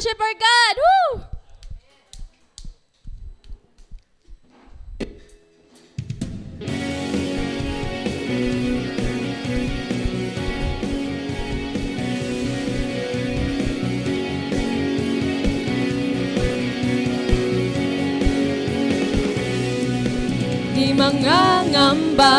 worship our God. Woo! Di mangangamba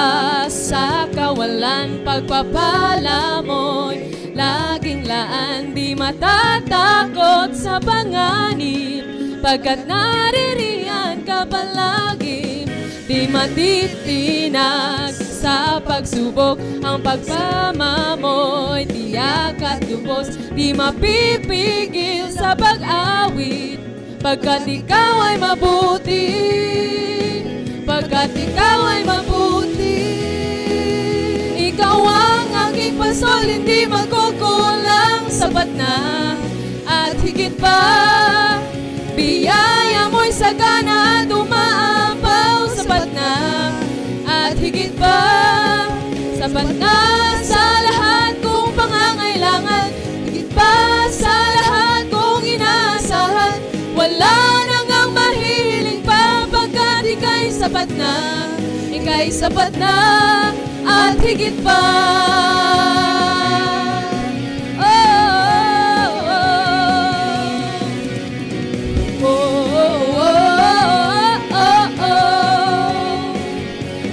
sa kawalan, pagpapala mo'y laging laan. Di matatakot sa panganib, pagkat naririyan ka palagi. Di matitinag sa pagsubok, ang pagpama mo'y tiyak at lubos. Di mapipigil sa pag-awit, pagkat ikaw ay mabuti. Pagkat ikaw ay mabuti. Ikaw ang aking pasol, hindi magkukulang. Sapat na at higit pa. Biyaya mo'y sagana at umaapaw. Sapat na at higit pa. Sapat na sa lahat kong pangangailangan. Higit pa sa lahat kong inaasahan. Wala nang ang mahihiling pa, pagkat ika'y sapat na. Ika'y sapat na at higit pa.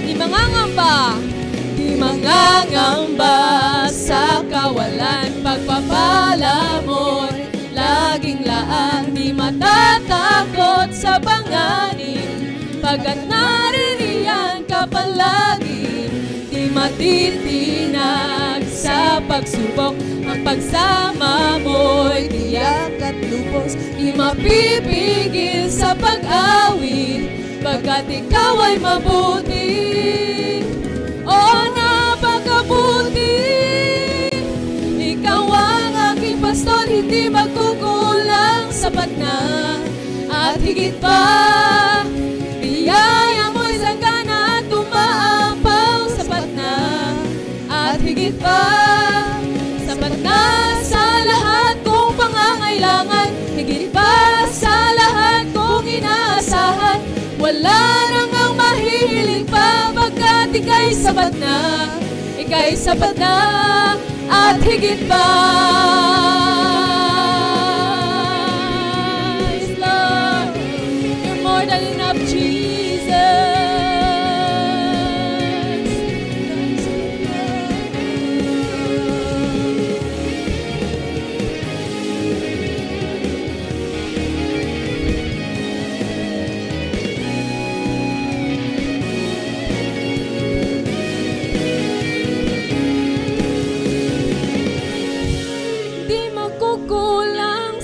Di mangangamba, di mangangamba sa kawalan, pagpapala mo'y laging laan. Di matatakot sa panganib, pagkat naririyan ka palagi. Di matitinag sa pagsubok, ang pagsama mo'y tiyak at lubos. Di mapipigil sa pag-awit, pagkat ikaw ay mabuti. O napakabuti. Ikaw ang aking pastor, hindi magkukulang. Sapat na at higit pa. Biyaya mo'y sanggana at umaapaw. Sapat na at higit pa. Sapat na sa lahat kong pangangailangan. Higit pa sa lahat kong inaasahan. Wala nang ang mahihiling pa, pagkat ika'y sapat na. Ika'y sapat na at higit pa. Yes, Lord, you're more than enough, Jesus.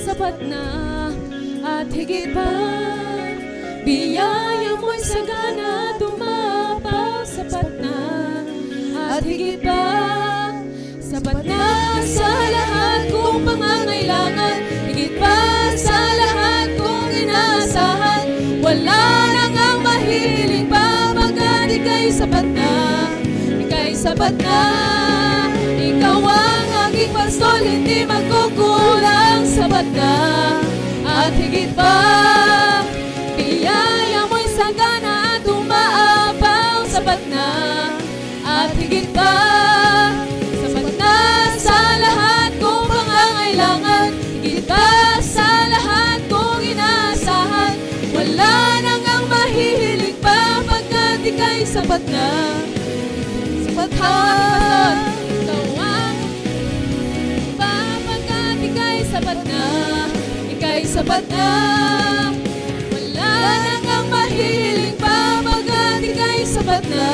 Sapat na at higit pa. Biyaya mo'y sagana at umapaw. Sapat na at higit pa. Sapat na sa lahat kong pangangailangan. Higit pa sa lahat kong inaasahan. Wala nang ang mahihiling pa, pagkat ika'y sapat na. Ika'y sapat na. Ikaw ang aking pastor, hindi magkukulang. Sapat na at higit pa. Biyaya mo'y sagana at umaapaw. Sapat na at higit pa. Sapat na sa lahat kong pangangailangan. Higit pa sa lahat kong inaasahan. Wala nang ang mahihiling pa, pagkat ika'y sapat na. Sapat na. Sapat na, ika'y sapat na. Wala nang ang mahihiling pa, pagkat ika'y sapat na.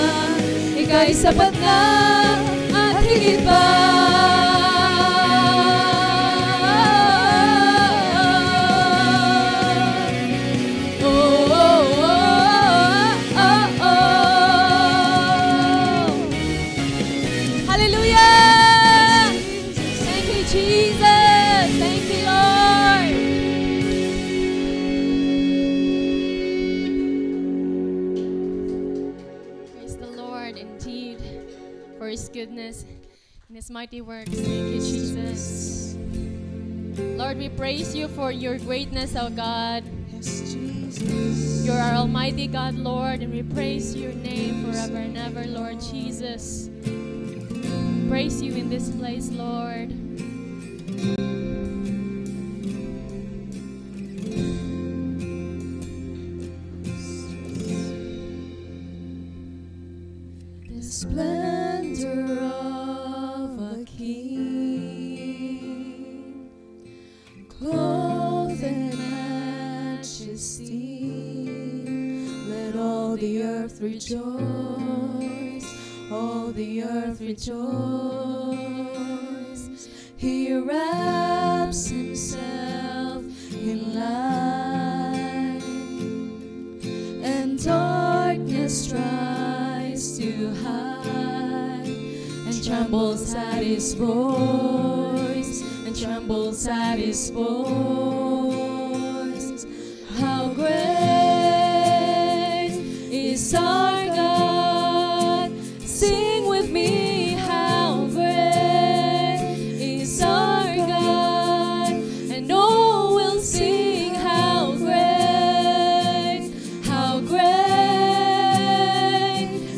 Ika'y sapat na at higit pa. Hallelujah! Thank you, Jesus. Thank you, Lord. Praise the Lord indeed for His goodness and His mighty works. Thank you, Jesus. Lord, we praise you for your greatness, O God. Yes, Jesus. You're our Almighty God, Lord, and we praise your name forever and ever, Lord Jesus. Praise you in this place, Lord. The splendor of a king, clothed in majesty, let all the earth rejoice, all the earth rejoice. He wraps himself in light, and darkness tries to hide, and trembles at his voice, and trembles at his voice. How great is our God! Sing with me, how great is our God! And all will sing, how great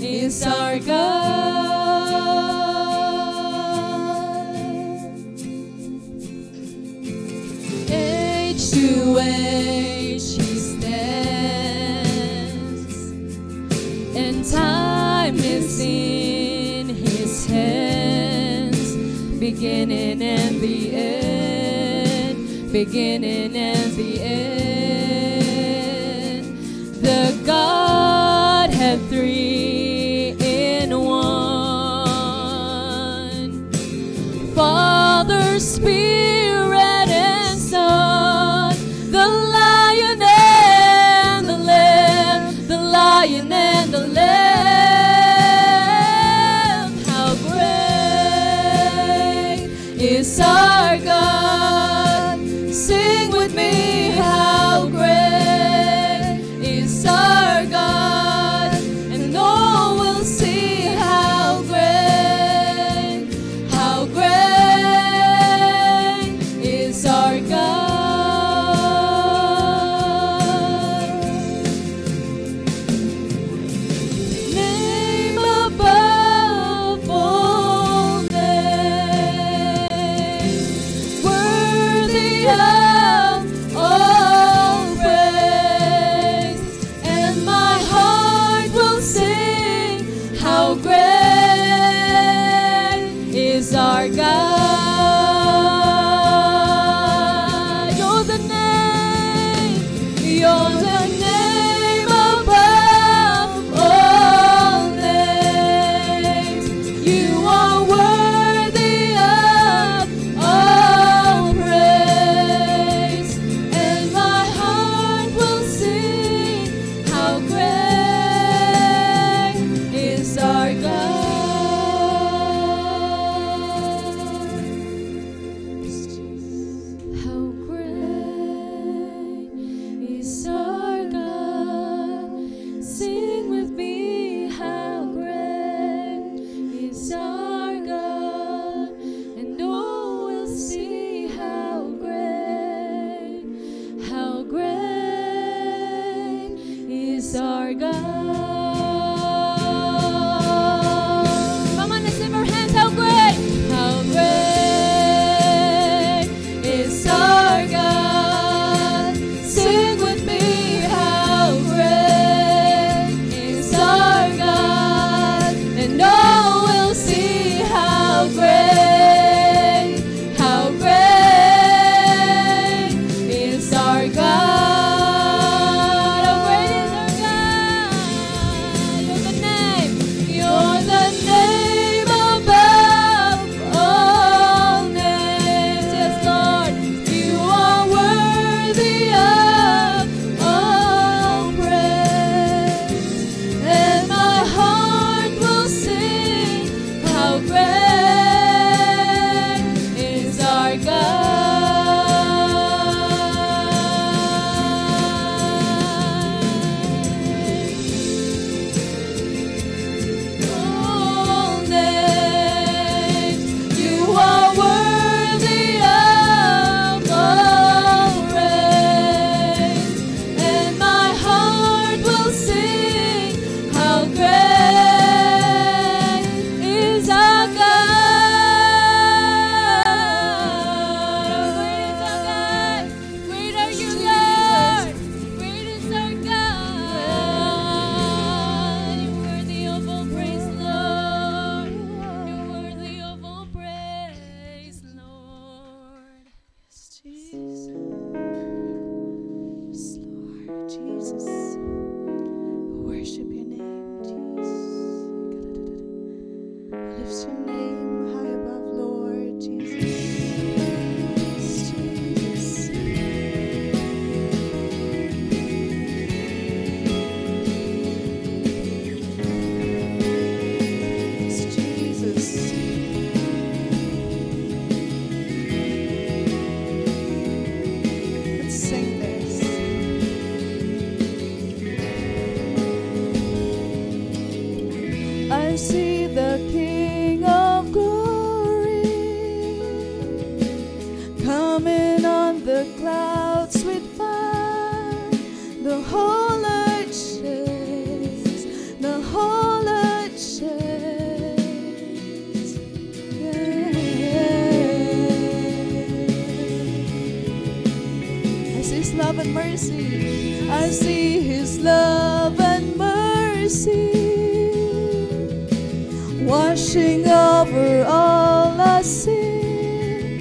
is our God. Age to age he stands, and time is in his hands, beginning and the end, beginning and the end. The Godhead three in one, Father, Spirit, and Son, the Lion and the Lamb, the Lion and the Lamb. How great is our God! Sing with me, how great is our God! And all will see, how great is our God. Name above all names, worthy of all praise, and my heart will sing, how great is our God. You're the name above all names. You are worthy of all praise, and my heart will sing, how great is our God. How great is our God! Sing with me, how great is our God! And all will see, how great is our God. Come on, let's lift our hands, how great is our God! Sing with me, how great is our God! And all will see, how great is our God! How great is our God! to see the King of Glory coming on the clouds with fire. The whole earth shakes, the whole earth shakes. I see His love and mercy. I see His love and mercy washing over all our sin.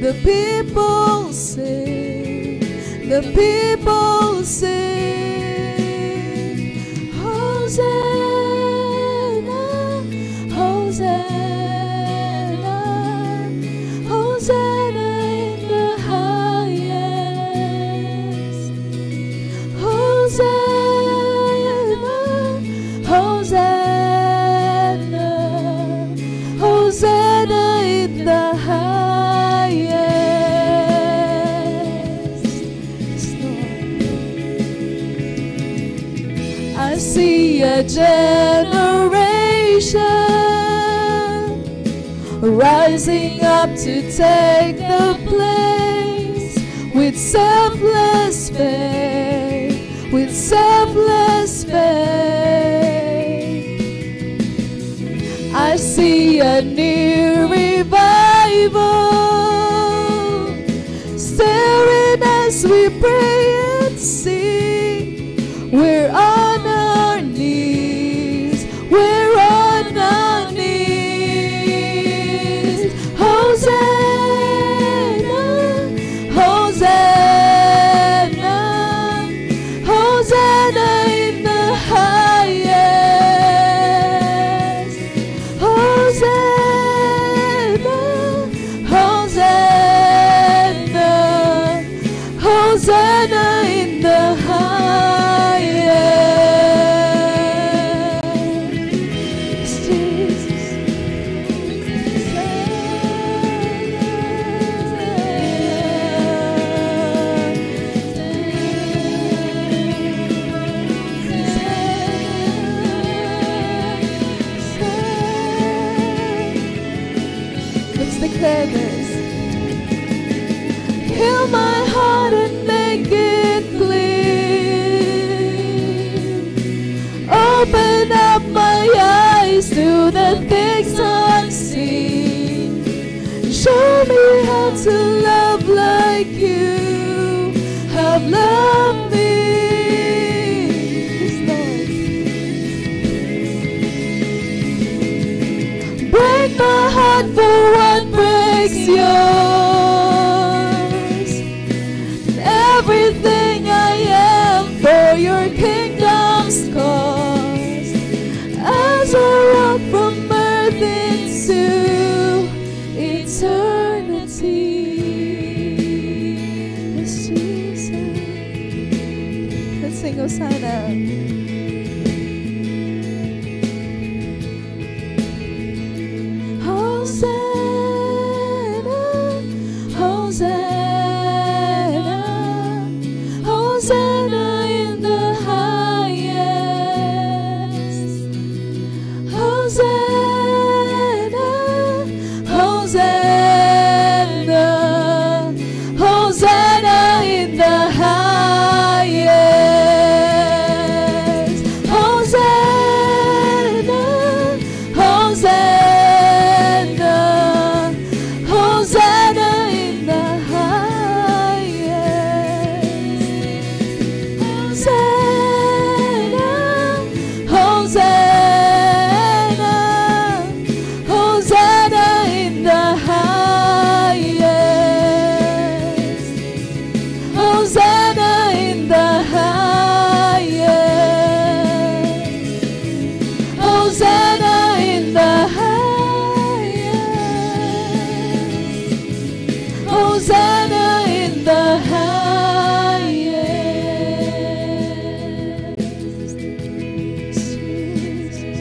The people sing, the people sing, Hosanna, Hosanna, Hosanna in the highest. Hosanna, Hosanna, Hosanna in the highest. I see a generation rising up to take the place with selfless faith, with selfless faith. I see a new revival stirring as we pray and sing. We're on our knees, we're on our knees. Hosanna, Hosanna, Hosanna in the highest. Hosanna, Hosanna, Hosanna in the highest. Jesus. Let's declare this. Heal my heart and make it clean. Open up my eyes to the things unseen. Show me how to love like you have loved me. Yes, Lord. Break my heart for what breaks yours. Everything I am for your kingdom's cause. As I walk from earth into eternity. Yes, Jesus. Let's sing Hosanna. Hosanna, Hosanna, Hosanna in the highest. Hosanna, Hosanna, Hosanna in the highest. Hosanna, Hosanna, Hosanna in the highest. Hosanna, Hosanna, Hosanna in the highest. Hosanna in the highest. Hosanna in the highest. Hosanna in the highest. Jesus.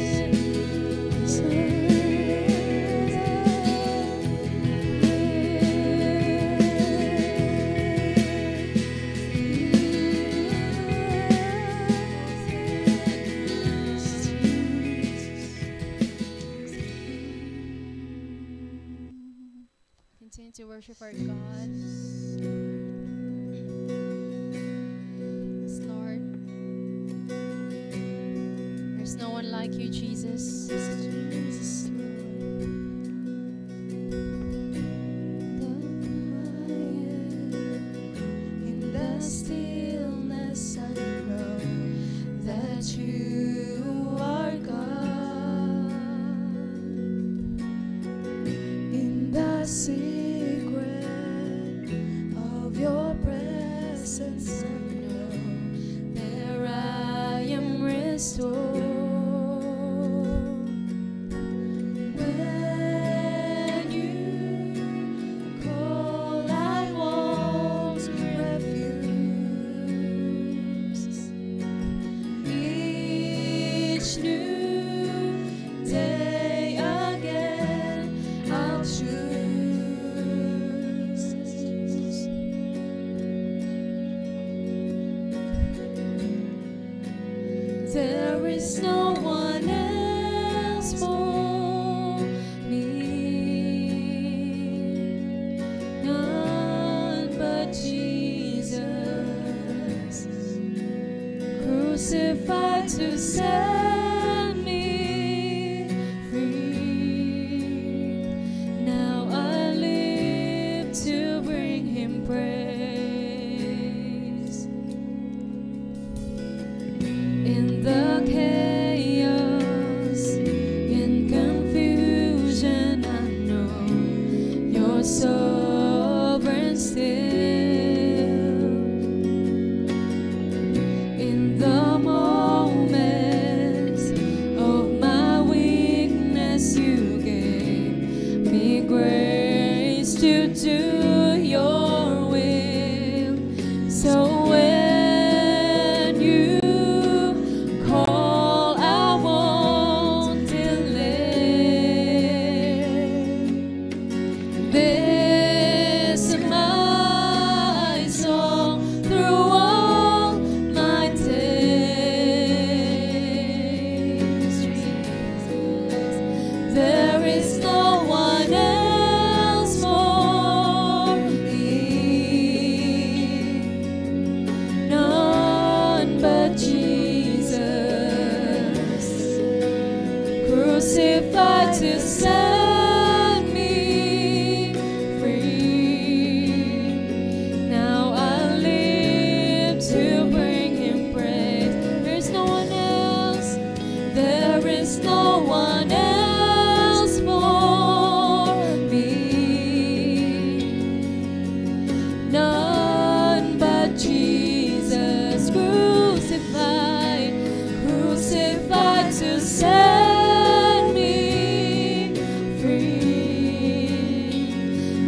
worship our God. Yes, Lord. There's no one like you, Jesus. Jesus, Lord. In the stillness I know that you are God. In the secret of your presence I know there I am restored. When you call, I want refuge. Each new day again I'll choose. There is no one else for me, none but Jesus, crucified to set me free. Now I live to bring Him praise. In the chaos, in confusion, I know you're sovereign still. In the moments of my weakness, you gave me grace to do your will. So when you call, I won't delay. This is my song through all my days. There is no one else for me, none but Jesus, crucified to set me free. Now I live to bring Him praise. There's no one else. There is no one else for me, none but Jesus, crucified, crucified to set me free.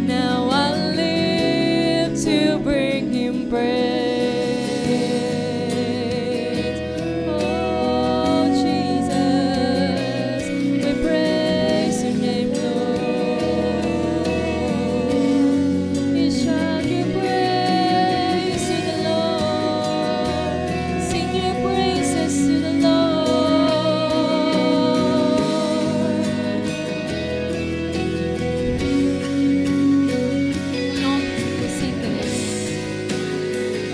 Now I live to bring Him praise. Oh Jesus, we praise Your name, Lord. We shout Your praise to the Lord. Sing Your praises to the Lord. Long to sing this.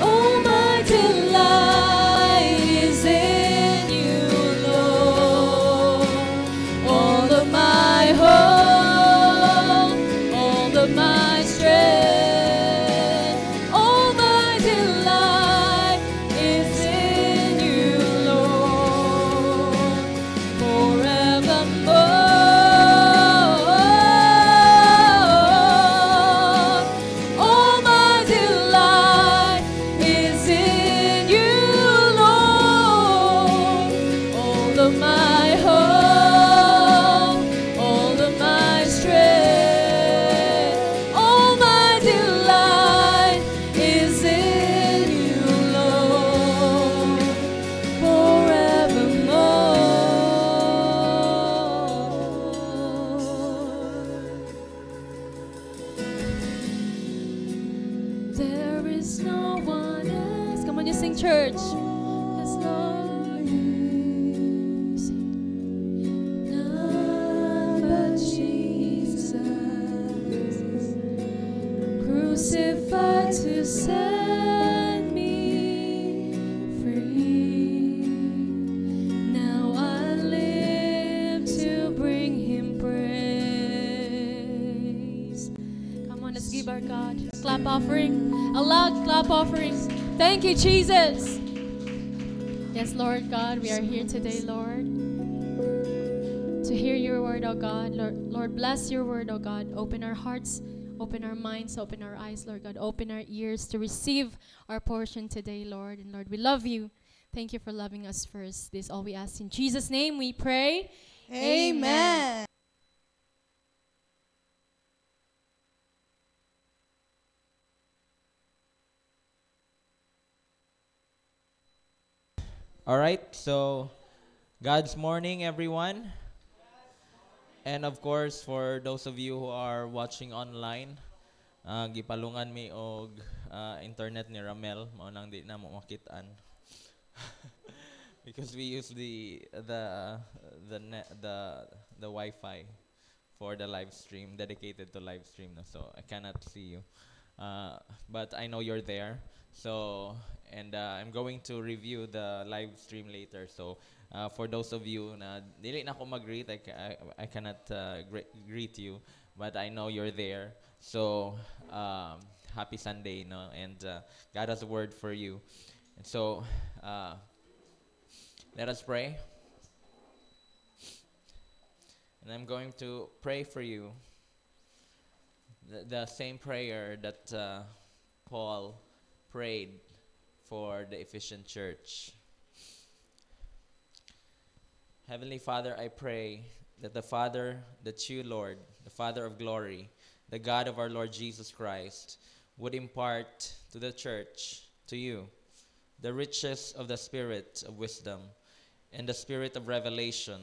Oh, my delight is in You, Lord. All of my hope, all of my strength, all my delight is in You, Lord, forevermore. All my delight is in You, Lord. All of my hope, all of my strength, all my delight is in You, Lord, forevermore. There is no one else. Come on, you sing, church. Yes, Lord. Sing. None but Jesus, offering. A loud clap offering. Thank you, Jesus. Yes, Lord God, we are here today, Lord, to hear your word, oh God. Lord, bless your word, oh God. Open our hearts, open our minds, open our eyes, Lord God. Open our ears to receive our portion today, Lord. And Lord, we love you. Thank you for loving us first. This is all we ask in Jesus' name we pray. Amen. All right, so God's morning, everyone. And of course, for those of you who are watching online, gipalungan mi og internet ni Ramel, mao nang di na mo makitaan. Because we use the Wi-Fi for the live stream, dedicated to live stream, no? So I cannot see you. But I know you're there. So, and I'm going to review the live stream later. So, for those of you na dili na ako mag-greet, I cannot greet you, but I know you're there. So, happy Sunday, no? And God has a word for you. And so, let us pray. And I'm going to pray for you the same prayer that Paul prayed for the Ephesian church. Heavenly Father, I pray that you, Lord, the Father of glory, the God of our Lord Jesus Christ, would impart to the church, to you, the riches of the spirit of wisdom and the spirit of revelation,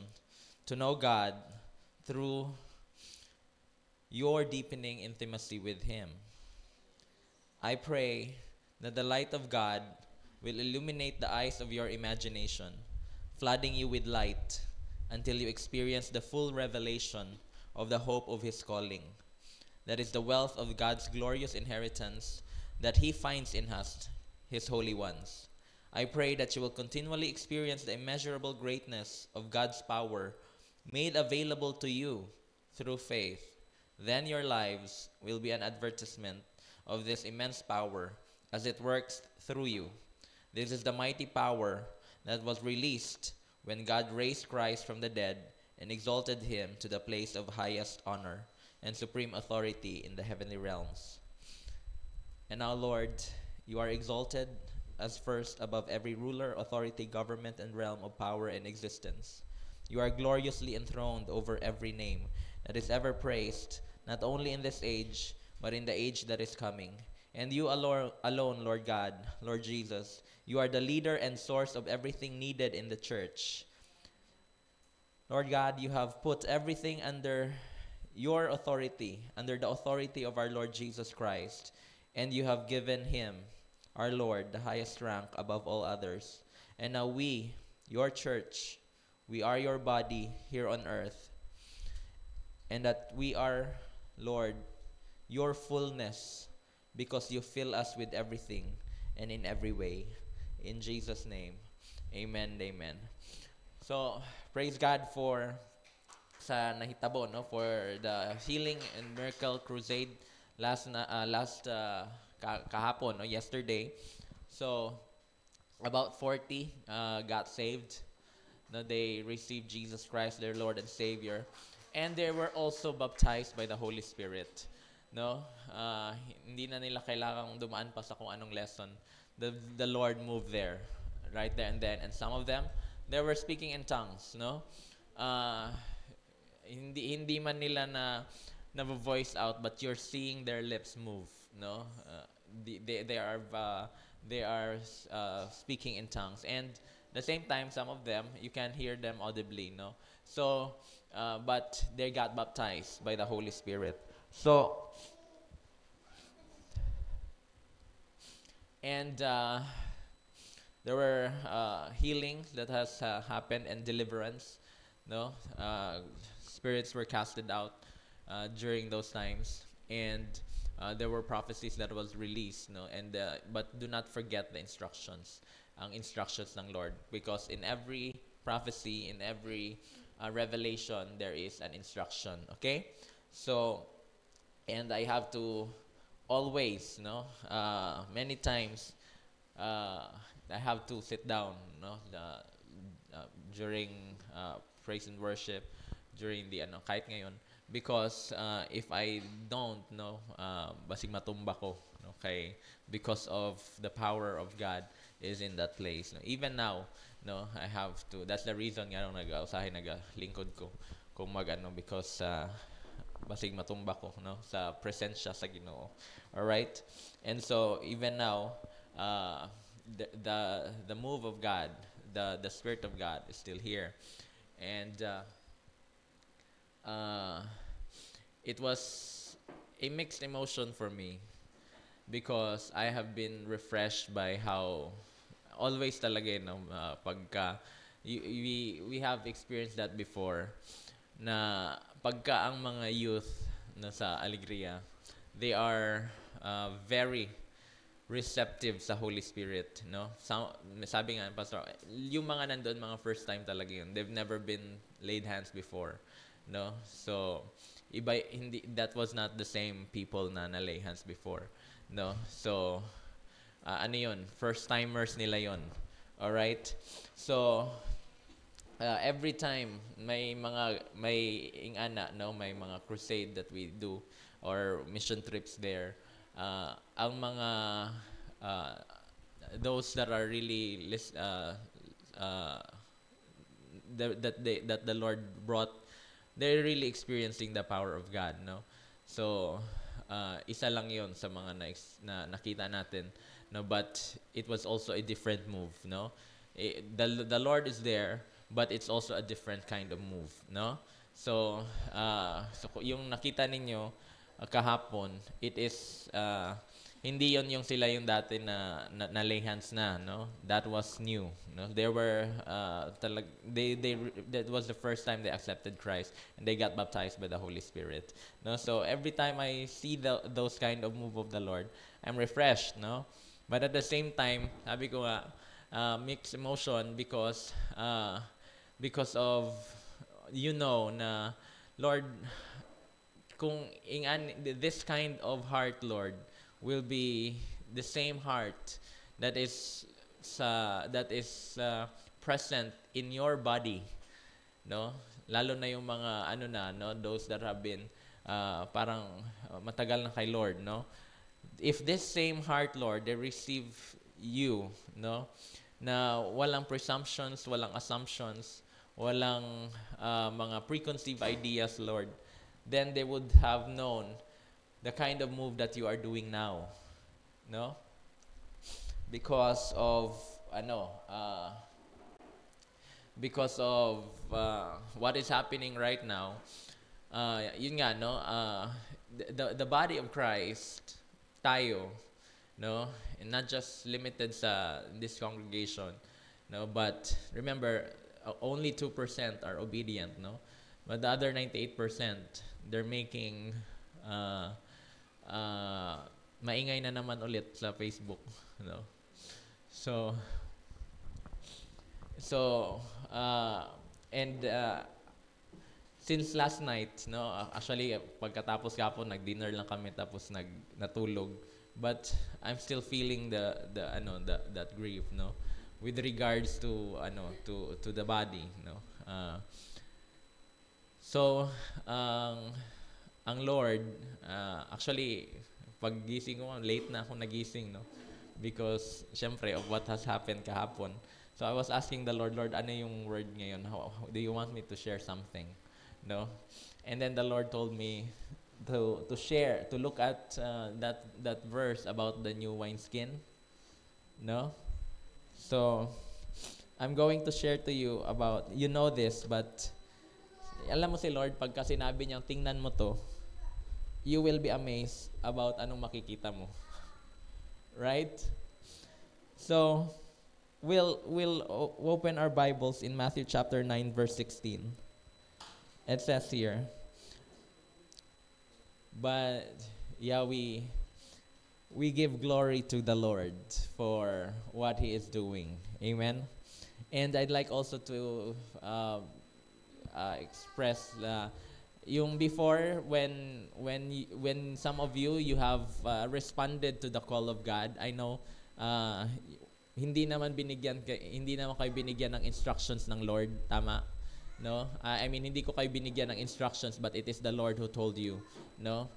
to know God through your deepening intimacy with Him. I pray that the light of God will illuminate the eyes of your imagination, flooding you with light until you experience the full revelation of the hope of His calling. That is the wealth of God's glorious inheritance that He finds in us, His holy ones. I pray that you will continually experience the immeasurable greatness of God's power made available to you through faith. Then your lives will be an advertisement of this immense power as it works through you. This is the mighty power that was released when God raised Christ from the dead and exalted Him to the place of highest honor and supreme authority in the heavenly realms. And now, Lord, you are exalted as first above every ruler, authority, government, and realm of power and existence. You are gloriously enthroned over every name that is ever praised, not only in this age, but in the age that is coming. And you alone, Lord God, Lord Jesus, you are the leader and source of everything needed in the church. Lord God, you have put everything under your authority, under the authority of our Lord Jesus Christ, and you have given Him, our Lord, the highest rank above all others. And now we, your church, we are your body here on earth, and that we are, Lord, your fullness, because you fill us with everything and in every way. In Jesus' name, amen, amen. So, praise God for sa nahitabo, no, for the healing and miracle crusade kahapon, no, yesterday. So, about 40 got saved. No, they received Jesus Christ, their Lord and Savior, and they were also baptized by the Holy Spirit. No, hindi na nila kailangang dumaan pa sa kung anong lesson. The Lord moved there, right there and then. And some of them, they were speaking in tongues. No, hindi man nila na voice out, but you're seeing their lips move. No, they are speaking in tongues, and at the same time, some of them you can hear them audibly. No, so but they got baptized by the Holy Spirit. So, and there were healings that has happened and deliverance. No, spirits were casted out during those times, and there were prophecies that was released. No, and but do not forget the instructions, ang instructions ng Lord, because in every prophecy, in every revelation, there is an instruction. Okay, so. And I have to always, no, many times, I have to sit down, no, during praise and worship, during the ano, kahit ngayon, because if I don't, no, basig matumba ko, okay, because of the power of God is in that place. No? Even now, no, I have to. That's the reason nga nung nag-usahay naglingkod ko kung mag-ano, because basig matumba ko, no, sa presensya sa Ginoo. All right, and so even now, the move of God, the Spirit of God is still here, and it was a mixed emotion for me because I have been refreshed by how always talaga no, pagka we have experienced that before na pagka ang mga youth na sa Alegria, they are very receptive sa Holy Spirit, no? Sabi nga pastor, yung mga nandoon mga first time talaga yun. They've never been laid hands before, no? So iba, hindi, that was not the same people na lay hands before, no? So ano yun, first timers nila yun. All right? So every time may ingana, no, may mga crusade that we do or mission trips there, ang mga those that are really that the Lord brought, they're really experiencing the power of God, no? So isa lang 'yon sa mga na nakita natin, no, but it was also a different move, no? The Lord is there, but it's also a different kind of move, no? So yung nakita ninyo kahapon, it is hindi yon yung sila yung dati na lay hands na, no? That was new, no? There were that was the first time they accepted Christ and they got baptized by the Holy Spirit, no? So every time I see those kind of move of the Lord, I'm refreshed, no? But at the same time, sabi ko nga, mixed emotion because of, you know, na Lord, kung this kind of heart, Lord, will be the same heart that is present in your body, no? Lalo na yung mga ano na, no, those that have been parang matagal na kay Lord, no? If this same heart, Lord, they receive you, no, na walang presumptions, walang assumptions, walang mga preconceived ideas, Lord, then they would have known the kind of move that you are doing now, no? Because of what is happening right now, yun nga, no? The body of Christ, tayo, no? And not just limited sa this congregation, no? But remember, only 2% are obedient, no? But the other 98%, they're making maingay na naman ulit sa Facebook, no? So and since last night, no, actually pagkatapos kapon nag-dinner lang kami tapos natulog, but I'm still feeling that grief, no, with regards to to the body, no. So ang Lord, actually paggising ko late na ako nagising, no, because syempre of what has happened kahapon. So I was asking the Lord, ano yung word ngayon? How do you want me to share something, no? And then the Lord told me to share, to look at that verse about the new wineskin, no? So I'm going to share to you about, you know this, but alam mo si Lord, pagka sinabi niyang tingnan mo to, you will be amazed about anong makikita mo. Right? So, we'll open our Bibles in Matthew chapter 9 verse 16. It says here, but yeah, we give glory to the Lord for what He is doing. Amen. And I'd like also to express yung before when some of you have responded to the call of God. I know hindi naman kayo binigyan ng instructions ng Lord, tama? No? I mean, hindi ko kayo binigyan ng instructions, but it is the Lord who told you, no?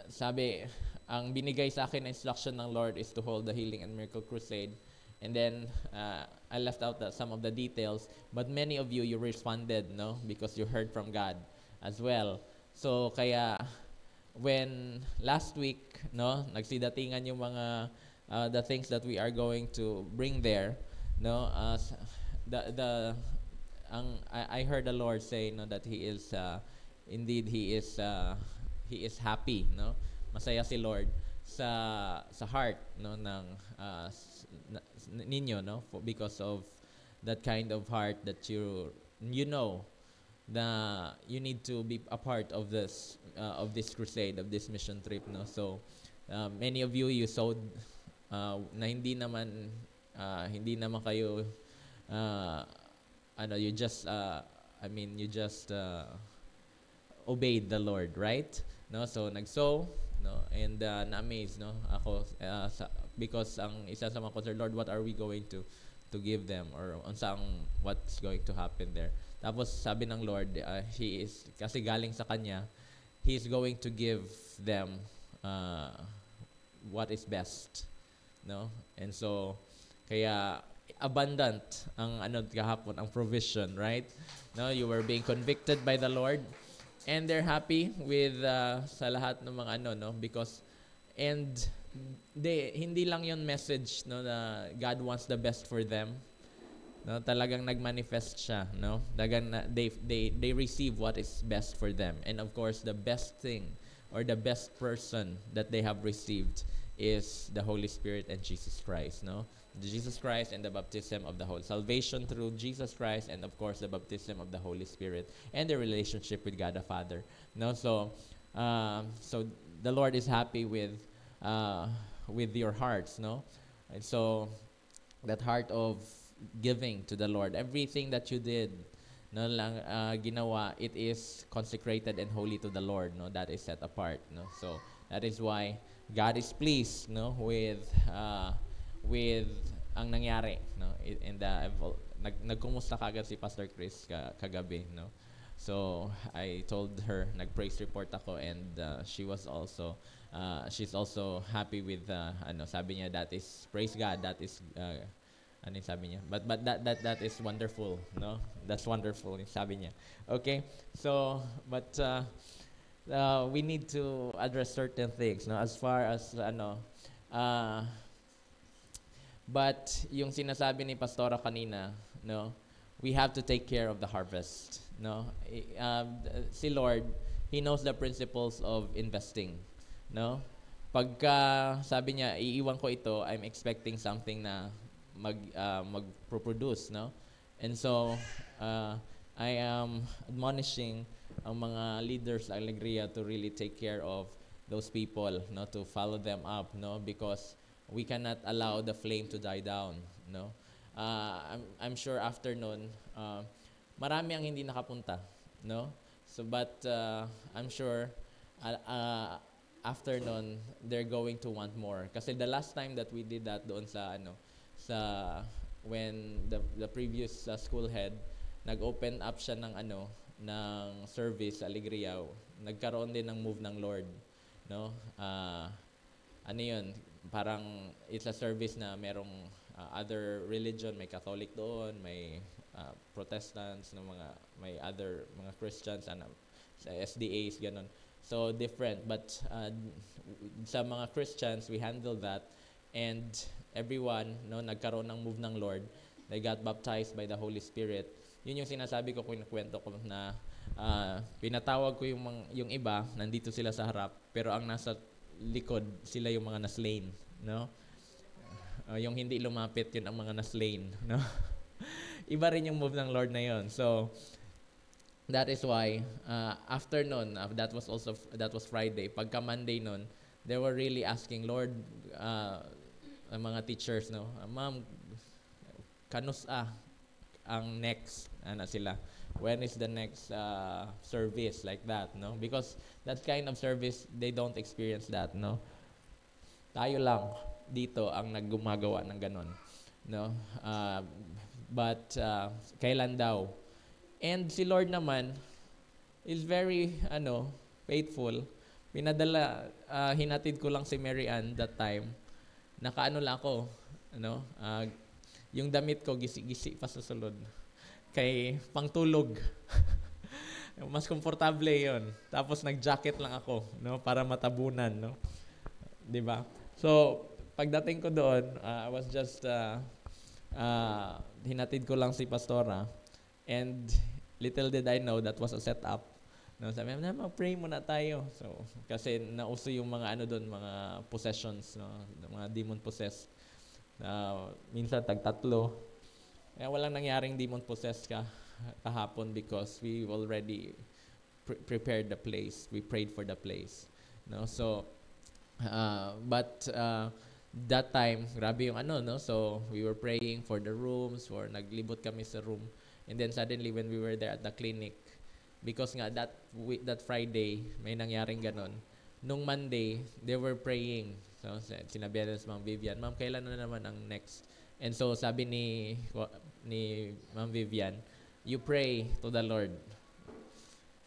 Sabi, ang binigay sa akin na instruction ng Lord is to hold the Healing and Miracle Crusade. And then I left out some of the details, but many of you responded, no, because you heard from God as well. So kaya when last week, no, nagsidatingan yung mga the things that we are going to bring there, no, I heard the Lord say, no, that He is indeed He is happy, no, masaya si Lord sa heart, no, ng ninyo, no, because of that kind of heart that you know that you need to be a part of this crusade, of this mission trip, no. So many of you sowed na hindi naman kayo you just obeyed the Lord, right? No, so nagsow, no, and na-amaze, no, ako because ang isa sa mga concern, Lord, what are we going to give them, or what's going to happen there. Tapos sabi ng Lord, He is, kasi galing sa Kanya, He is going to give them what is best, no. And so kaya abundant ang kahapon, ang provision, right? No, you were being convicted by the Lord, and they're happy with sa lahat ng mga no, because hindi lang yon message, no, na God wants the best for them, no, talagang nagmanifest siya, no, they receive what is best for them. And of course the best thing, or the best person that they have received, is the Holy Spirit and Jesus Christ, no, Jesus Christ and the baptism of the Holy, salvation through Jesus Christ, and of course the baptism of the Holy Spirit, and the relationship with God the Father, no. So the Lord is happy with your hearts, no. And so that heart of giving to the Lord, everything that you did, no, lang ginawa, it is consecrated and holy to the Lord, no, that is set apart, no. So that is why God is pleased, no, with ang nangyari, no. And nagkumusta kagad si Pastor Chris kagabi, no. So I told her, nag-praise report ako, and she was also she's also happy with sabi niya, that is, praise God, that is sabi niya, but that is wonderful, no, that's wonderful, sabi niya. Okay, so but we need to address certain things, no, as far as but yung sinasabi ni Pastora kanina, no, we have to take care of the harvest, no. Si Lord, He knows the principles of investing, no. Pagka sabi niya, iiwan ko ito, I'm expecting something na mag-produce, no. And so I am admonishing ang mga leaders ng Alegria to really take care of those people, no, to follow them up, no, because we cannot allow the flame to die down, no. I'm sure after nun, marami ang hindi nakapunta, no. So but I'm sure after nun, they're going to want more. Kasi the last time that we did that doon sa when the previous school head nag-open up siya ng ng service sa Alegria, nagkaroon din ng move ng Lord, no. Yun, parang it's a service na merong other religion, may Catholic doon, may Protestants, no, may other mga Christians, sa SDAs, ganun. So different, but sa mga Christians, we handle that, and everyone, no, nagkaroon ng move ng Lord. They got baptized by the Holy Spirit. Yun yung sinasabi ko, kinukwento ko na pinatawag ko yung iba, nandito sila sa harap, pero ang nasa likod, sila yung mga na-slain, no? Yung hindi lumapit, yun ang mga na-slain, no? Iba rin yung move ng Lord na yun. So that is why after nun, that was Friday. Pagka Monday nun, they were really asking, Lord, ang mga teachers, no, Ma'am, kanus ang next sila. when is the next service, like that, no? Because that kind of service, they don't experience that, no? Tayo lang dito ang naggumagawa ng ganon, no? But kailan daw? And si Lord naman is very faithful. Hinatid ko lang si Mary Ann that time. Nakaano lang ako, yung damit ko gisi-gisi pa sa sulod. Kay pangtulog. Mas komportable 'yon. Tapos nag-jacket lang ako, no, para matabunan, no. 'Di ba? So, pagdating ko doon, I was just hinatid ko lang si Pastora, and little did I know that was a setup. No, sabi niya, mag-pray muna tayo. So, kasi nauso yung mga mga possessions, no, mga demon possessed. Minsan tag-tatlo. Kaya walang nangyaring demon possessed kahapon because we already prepared the place. We prayed for the place. No, so but that time, grabe yung no. So we were praying for the rooms, naglibot kami sa room, and then suddenly when we were there at the clinic, because nga that Friday may nangyaring ganon. Nung Monday, they were praying. So sinabi nila sa Ma'am Vivian, "Ma'am, kailan na naman ang next?" And so sabi ni Ma'am Vivian, "You pray to the Lord."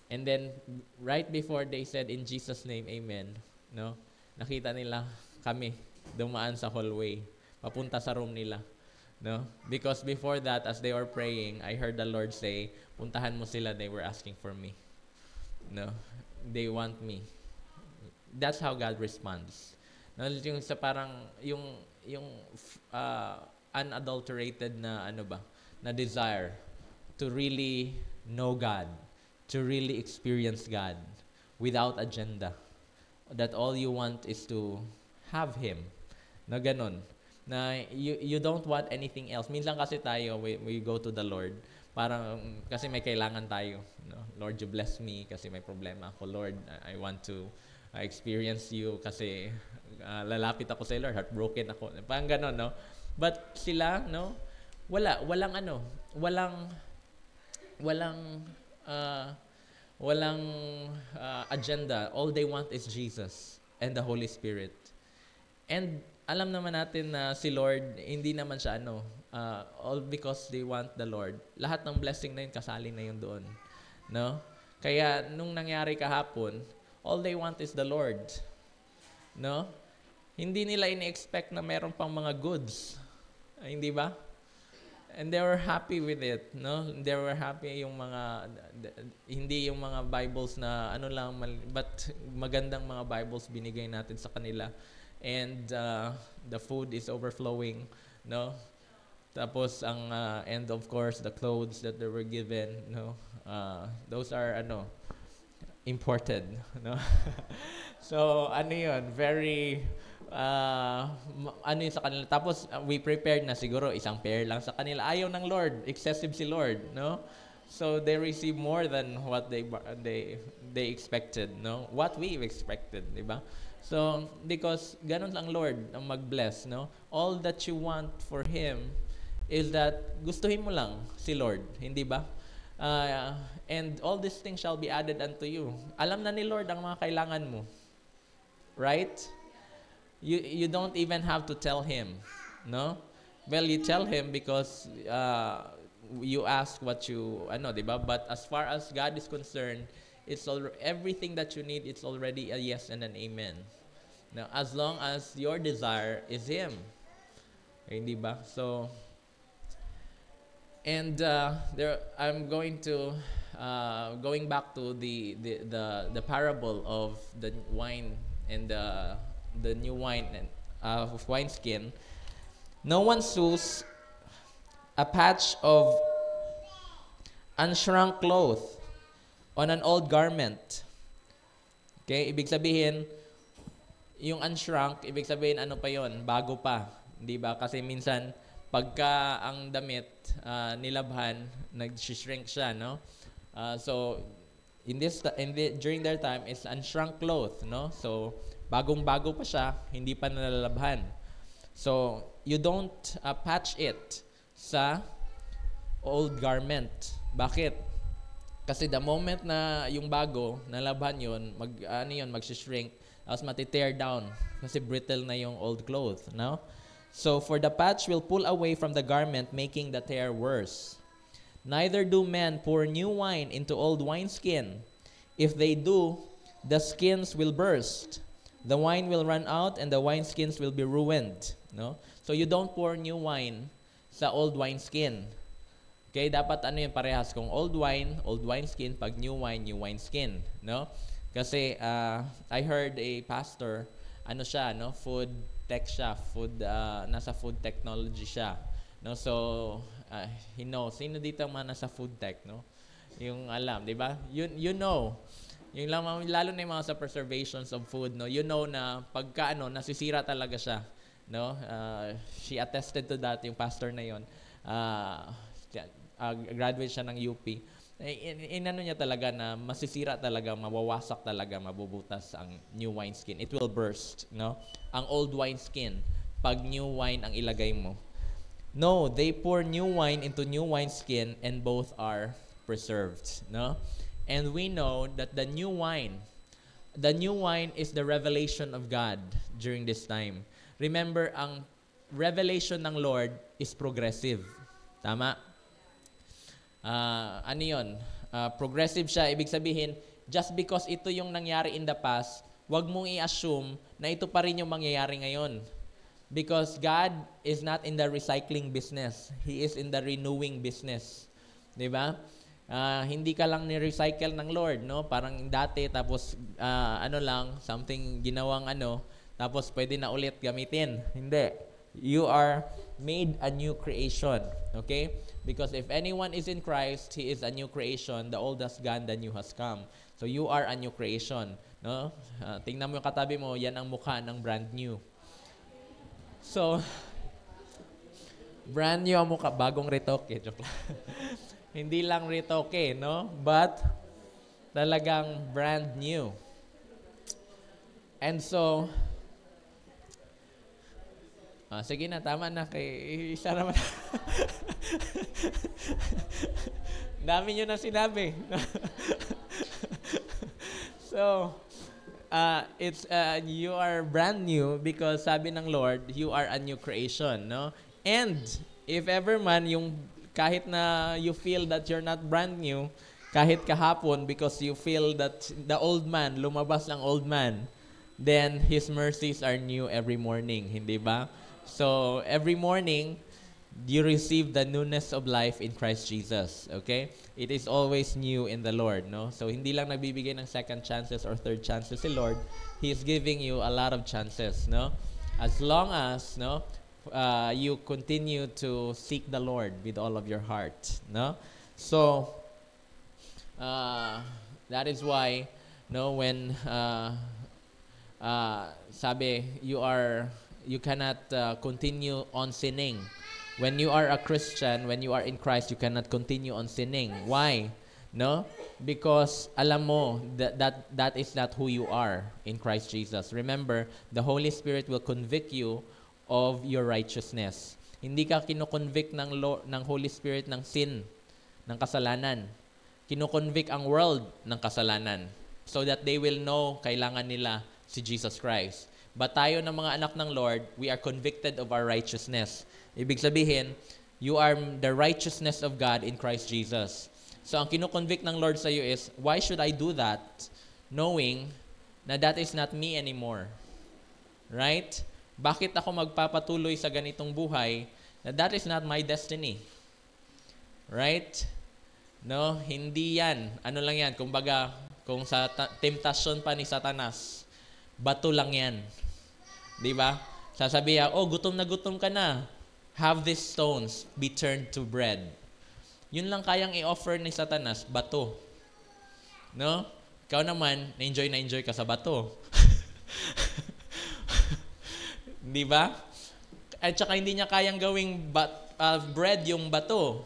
And then right before they said, "In Jesus' name, amen," no? Nakita nila kami dumaan sa hallway papunta sa room nila, no? Because before that, as they were praying, I heard the Lord say, "Puntahan mo sila, they were asking for me." No? They want me. That's how God responds. No, yung sa parang yung unadulterated na na desire to really know God, to really experience God without agenda. That all you want is to have Him. Na ganon. Na you don't want anything else. Minsan kasi tayo, we go to the Lord, parang kasi may kailangan tayo. No? Lord, you bless me kasi may problema ako. Lord, I want to experience you kasi lalapit ako sa Lord, heartbroken ako. Parang ganon, no? But sila, no? Walang agenda. All they want is Jesus and the Holy Spirit. And alam naman natin na si Lord, hindi naman siya all because they want the Lord. Lahat ng blessing na yun, kasali na yun doon. No? Kaya nung nangyari kahapon, all they want is the Lord. No? Hindi nila ini-expect na meron pang mga goods. Hindi ba? And they were happy with it, no? They were happy yung hindi yung mga Bibles na but magandang mga Bibles binigay natin sa kanila. And the food is overflowing, no? Tapos and of course the clothes that they were given, no? Those are imported, no? So yun, very yun sa kanila. Tapos we prepared na siguro isang pair lang sa kanila. Ayaw ng Lord, excessive si Lord, no? So they receive more than what they expected, no? What we expected, di ba? So because ganun lang Lord ang mag-bless, no? All that you want for Him is that gustuhin mo lang si Lord, hindi ba? And all these things shall be added unto you. Alam na ni Lord ang mga kailangan mo. Right? You don't even have to tell Him, no? Well, you tell Him because you ask what you diba? But as far as God is concerned, everything that you need, it's already a yes and an amen. Now, as long as your desire is Him, hindi ba? So, and I'm going to going back to the parable of the wine and the new wine and wineskin. No one sews a patch of unshrunk cloth on an old garment. Okay, ibig sabihin, yung unshrunk, ibig sabihin pa yon, bago pa, di ba? Kasi minsan pagka ang damit nilabhan, nag-shrink siya, no? So during their time, it's unshrunk cloth, no? So bagong-bago pa siya, hindi pa nalalabhan. So you don't patch it sa old garment. Bakit? Kasi the moment na yung bago, nalaban yun, mag-shrink, tapos mati-tear down. Kasi brittle na yung old clothes, no? So, for the patch will pull away from the garment, making the tear worse. Neither do men pour new wine into old wineskin. If they do, the skins will burst. The wine will run out, and the wineskins will be ruined. No? So, you don't pour new wine sa old wineskin. Okay, dapat parehas. Kung old wineskin. Pag new wineskin. No? Kasi I heard a pastor, food tech siya, nasa food technology siya. No? So, he knows. Sino dito man nasa food tech, no? Yung alam, di ba? You know. Yung lalo na yung mga sa preservations of food, no? You know na pagka nasisira talaga siya. No? She attested to that, yung pastor na yon. Graduate siya ng UP. Inano niya talaga na masisira talaga, mawawasak talaga, mabubutas ang new wineskin. It will burst, no? Ang old wineskin, pag new wine ang ilagay mo. No, they pour new wine into new wineskin, and both are preserved, no? And we know that the new wine is the revelation of God during this time. Remember, ang revelation ng Lord is progressive. Tama? Progressive siya. Ibig sabihin, just because ito yung nangyari in the past, wag mong i-assume na ito pa rin yung mangyayari ngayon. Because God is not in the recycling business. He is in the renewing business. Diba? Hindi ka lang ni-recycle ng Lord, no? Parang dati, tapos something ginawang tapos pwede na ulit gamitin. Hindi. You are made a new creation. Okay? Because if anyone is in Christ, he is a new creation. The old has gone, the new has come. So you are a new creation. No? Tingnan mo yung katabi mo, yan ang mukha ng brand new. So, brand new ang mukha, bagong retoke. Joke lang. Hindi lang retoke, no? But, talagang brand new. And so, sige na, tama na. Isa naman. Dami nyo na sinabi. So, you are brand new because sabi ng Lord, you are a new creation, no? And, if ever man, kahit na you feel that you're not brand new, kahit kahapon because you feel that the old man, lumabas ng old man, then His mercies are new every morning, hindi ba? So, every morning, you receive the newness of life in Christ Jesus, okay? It is always new in the Lord, no? So, hindi lang nagbibigay ng second chances or third chances si Lord. He is giving you a lot of chances, no? As long as, no, you continue to seek the Lord with all of your heart, no? So, that is why, no, when sabi, you cannot continue on sinning. When you are a Christian, when you are in Christ, you cannot continue on sinning. Why? No? Because alam mo that is not who you are in Christ Jesus. Remember, the Holy Spirit will convict you of your righteousness. Hindi ka kino-convict ng Holy Spirit ng sin, ng kasalanan. Kino-convict ang world ng kasalanan so that they will know kailangan nila si Jesus Christ. But tayo ng mga anak ng Lord, we are convicted of our righteousness. Ibig sabihin, you are the righteousness of God in Christ Jesus. So ang kino-convict ng Lord sa iyo is, why should I do that knowing na that is not me anymore? Right? Bakit ako magpapatuloy sa ganitong buhay na that is not my destiny? Right? No, hindi yan. Ano lang yan? Kumbaga, kung sa temptasyon pa ni Satanas, bato lang yan. Di ba? Sasabihin, gutom na gutom ka na. Have these stones be turned to bread. Yun lang kayang i-offer ni Satanas, bato. No? Ikaw naman, na-enjoy ka sa bato. Di ba? At saka hindi niya kayang gawing bread yung bato.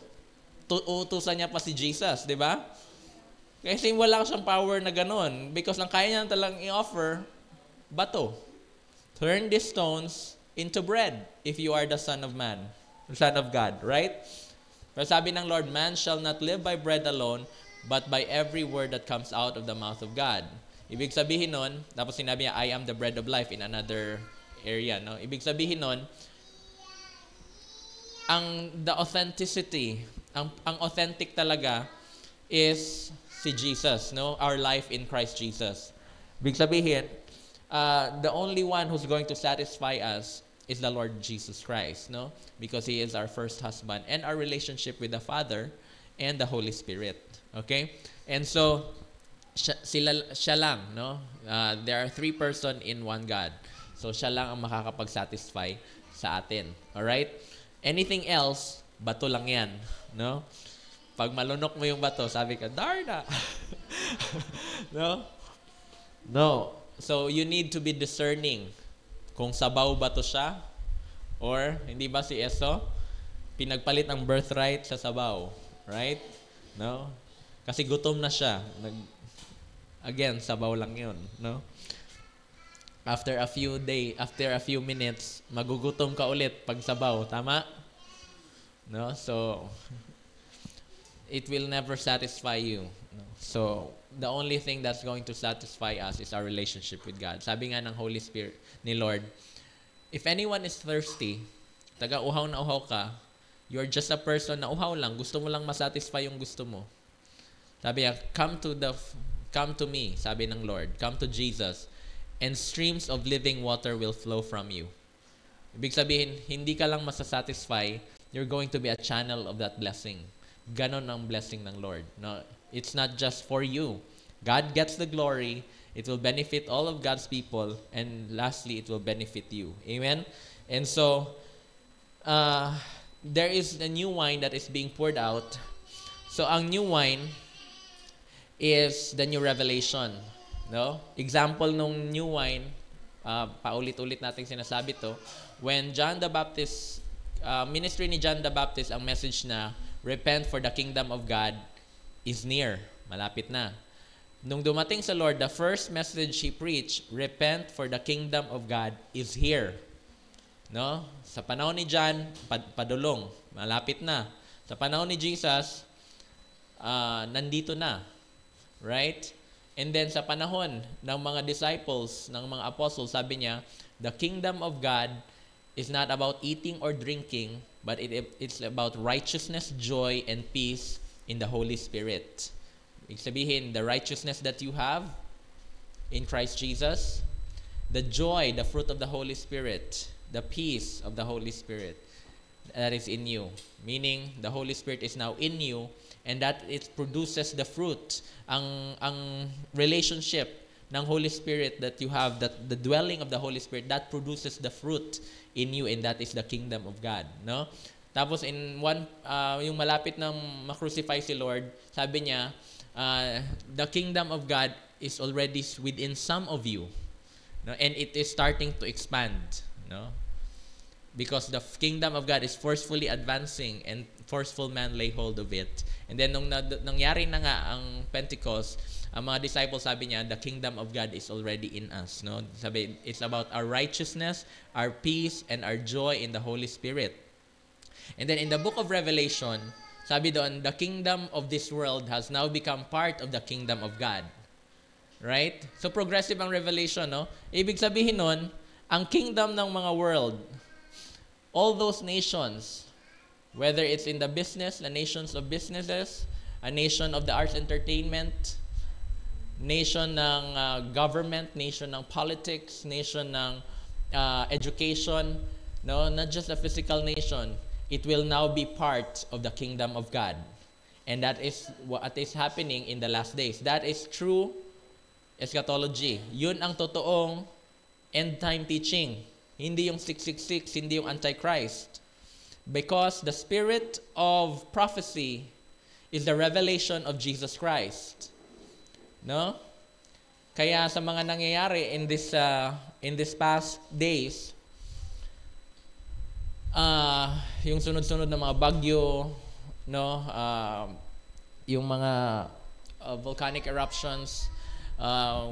Uutusan niya pa si Jesus, di ba? Kasi wala siyang power na ganun. Because lang kaya niya talagang i-offer, bato. Turn these stones into bread if you are the Son of Man, Son of God, right? Pero sabi ng Lord, man shall not live by bread alone, but by every word that comes out of the mouth of God. Ibig sabihin nun, tapos sinabi niya, I am the bread of life in another area. No? Ibig sabihin nun, the authenticity, ang authentic talaga is si Jesus, no? Our life in Christ Jesus. Ibig sabihin, the only one who's going to satisfy us is the Lord Jesus Christ, no? Because He is our first husband and our relationship with the Father and the Holy Spirit. Okay? And so, siya lang, no? There are 3 persons in one God. So, siya lang ang makakapag-satisfy sa atin. Alright? Anything else, bato lang yan. No? Pag malunok mo yung bato, sabi ka, Darna! No? No. So, you need to be discerning kung sabaw ba to siya or, hindi ba si Eso? Pinagpalit ang birthright sa sabaw. Right? No? Kasi gutom na siya. Again, sabaw lang yun. No? After a few minutes, magugutom ka ulit pag sabaw. Tama? No? So, it will never satisfy you. No? So, the only thing that's going to satisfy us is our relationship with God. Sabi nga ng Holy Spirit ni Lord, if anyone is thirsty, taga-uhaw na uhaw ka, you're just a person na uhaw lang, gusto mo lang masatisfy yung gusto mo. Sabi niya, come to me, sabi ng Lord, come to Jesus, and streams of living water will flow from you. Ibig sabihin, hindi ka lang masasatisfy, you're going to be a channel of that blessing. Ganon ang blessing ng Lord. No, it's not just for you. God gets the glory. It will benefit all of God's people. And lastly, it will benefit you. Amen? And so, there is a new wine that is being poured out. So, ang new wine is the new revelation. No? Example nung new wine, paulit-ulit natin sinasabi to, when John the Baptist, ministry ni John the Baptist, ang message na, repent for the kingdom of God is near. Malapit na. Nung dumating sa Lord, the first message He preached, repent for the kingdom of God is here. No? Sa panahon ni John, padulong. Malapit na. Sa panahon ni Jesus, nandito na. Right? And then sa panahon ng mga disciples, ng mga apostles, sabi niya, the kingdom of God is not about eating or drinking, but it's about righteousness, joy, and peace in the Holy Spirit. Ibig sabihin, the righteousness that you have in Christ Jesus, the joy, the fruit of the Holy Spirit, the peace of the Holy Spirit that is in you. Meaning, the Holy Spirit is now in you, and that it produces the fruit. Ang relationship ng Holy Spirit that you have, that the dwelling of the Holy Spirit, that produces the fruit in you, and that is the kingdom of God. No? Tapos yung malapit na ma-crucify si Lord, sabi niya, the kingdom of God is already within some of you. No? And it is starting to expand. No? Because the kingdom of God is forcefully advancing and forceful man lay hold of it. And then nung nangyari na nga ang Pentecost, ang mga disciples, sabi niya, the kingdom of God is already in us. No? Sabi, it's about our righteousness, our peace, and our joy in the Holy Spirit. And then in the book of Revelation, sabi doon, the kingdom of this world has now become part of the kingdom of God. Right? So progressive ang Revelation, no? Ibig sabihin nun, ang kingdom ng mga world, all those nations, whether it's in the business, the nations of businesses, a nation of the arts entertainment, nation ng government, nation ng politics, nation ng education, no, not just a physical nation, it will now be part of the kingdom of God. And that is what is happening in the last days. That is true eschatology. Yun ang totoong end time teaching. Hindi yung 666, hindi yung Antichrist. Because the spirit of prophecy is the revelation of Jesus Christ. No? Kaya sa mga nangyayari in this past days, yung sunod-sunod na mga bagyo, no, yung mga volcanic eruptions,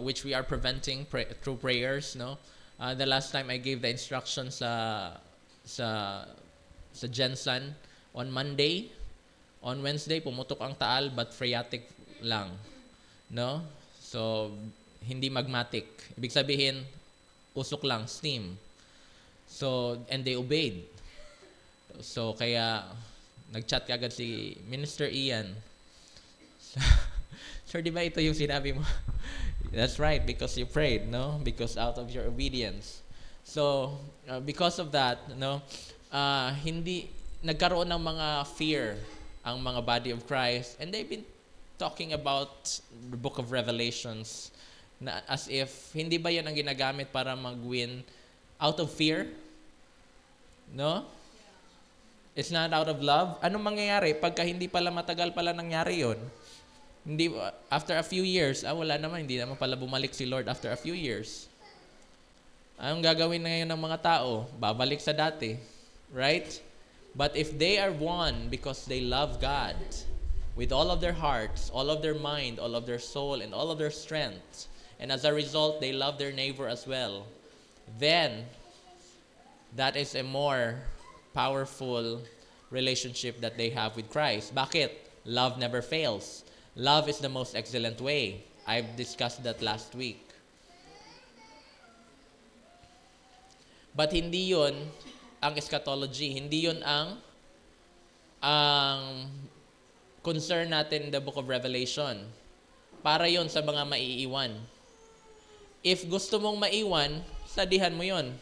which we are preventing through prayers, no. The last time I gave the instructions sa Jensen on Monday, on Wednesday pumutok ang Taal but phreatic lang. No? So, hindi magmatic. Ibig sabihin, usok lang, steam. So, and they obeyed. So, kaya, nag-chat kagad si Minister Ian. Sir, di ba ito yung sinabi mo? That's right, because you prayed, no? Because out of your obedience. So, because of that, no, hindi, nagkaroon ng mga fear ang mga body of Christ, and they've been talking about the book of Revelations na as if hindi ba 'yan ang ginagamit para mag-win out of fear? No? It's not out of love. Anong mangyayari pagka hindi pala matagal pala nangyari 'yon? Hindi after a few years, wala naman, hindi naman pala bumalik si Lord after a few years. Anong gagawin na ngayon ng mga tao? Babalik sa dati. Right? But if they are one because they love God with all of their hearts, all of their mind, all of their soul, and all of their strength, and as a result, they love their neighbor as well, then that is a more powerful relationship that they have with Christ. Bakit? Love never fails. Love is the most excellent way. I've discussed that last week. But hindi yun ang eschatology. Hindi yun ang concern natin in the book of Revelation. Para yon sa mga maiiwan. If gusto mong maiwan, studihan mo yon.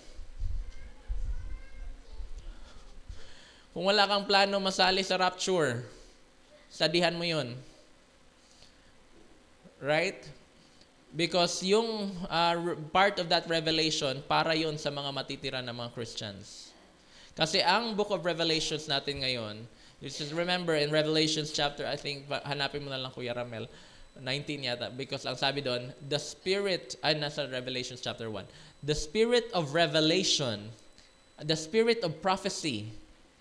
Kung wala kang plano masali sa rapture, studihan mo yon. Right? Because yung part of that revelation, para yon sa mga matitira ng mga Christians. Kasi ang book of Revelations natin ngayon, you just remember in Revelations chapter, I think, hanapin mo na lang Kuya Ramel, 19 yata, because ang sabi doon, the spirit, nasa Revelations chapter 1, the spirit of revelation, the spirit of prophecy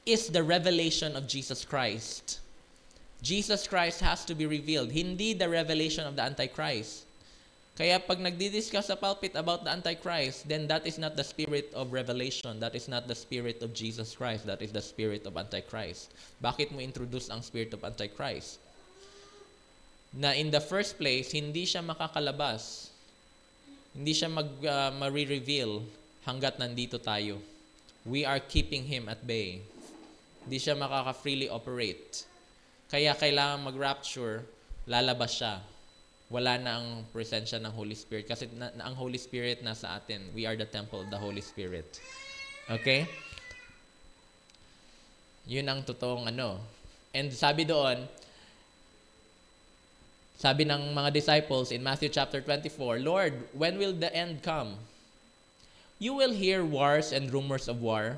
is the revelation of Jesus Christ. Jesus Christ has to be revealed, hindi the revelation of the Antichrist. Kaya pag nagdi-discuss sa pulpit about the Antichrist, then that is not the spirit of revelation. That is not the spirit of Jesus Christ. That is the spirit of Antichrist. Bakit mo introduce ang spirit of Antichrist? Na in the first place, hindi siya makakalabas. Hindi siya ma-reveal hanggat nandito tayo. We are keeping him at bay. Hindi siya makaka-freely operate. Kaya kailangan mag-rapture, lalabas siya. Wala na ang presensya ng Holy Spirit. Kasi ang Holy Spirit nasa atin. We are the temple of the Holy Spirit. Okay? Yun ang totoong ano. And sabi doon, sabi ng mga disciples in Matthew chapter 24, Lord, when will the end come? You will hear wars and rumors of war.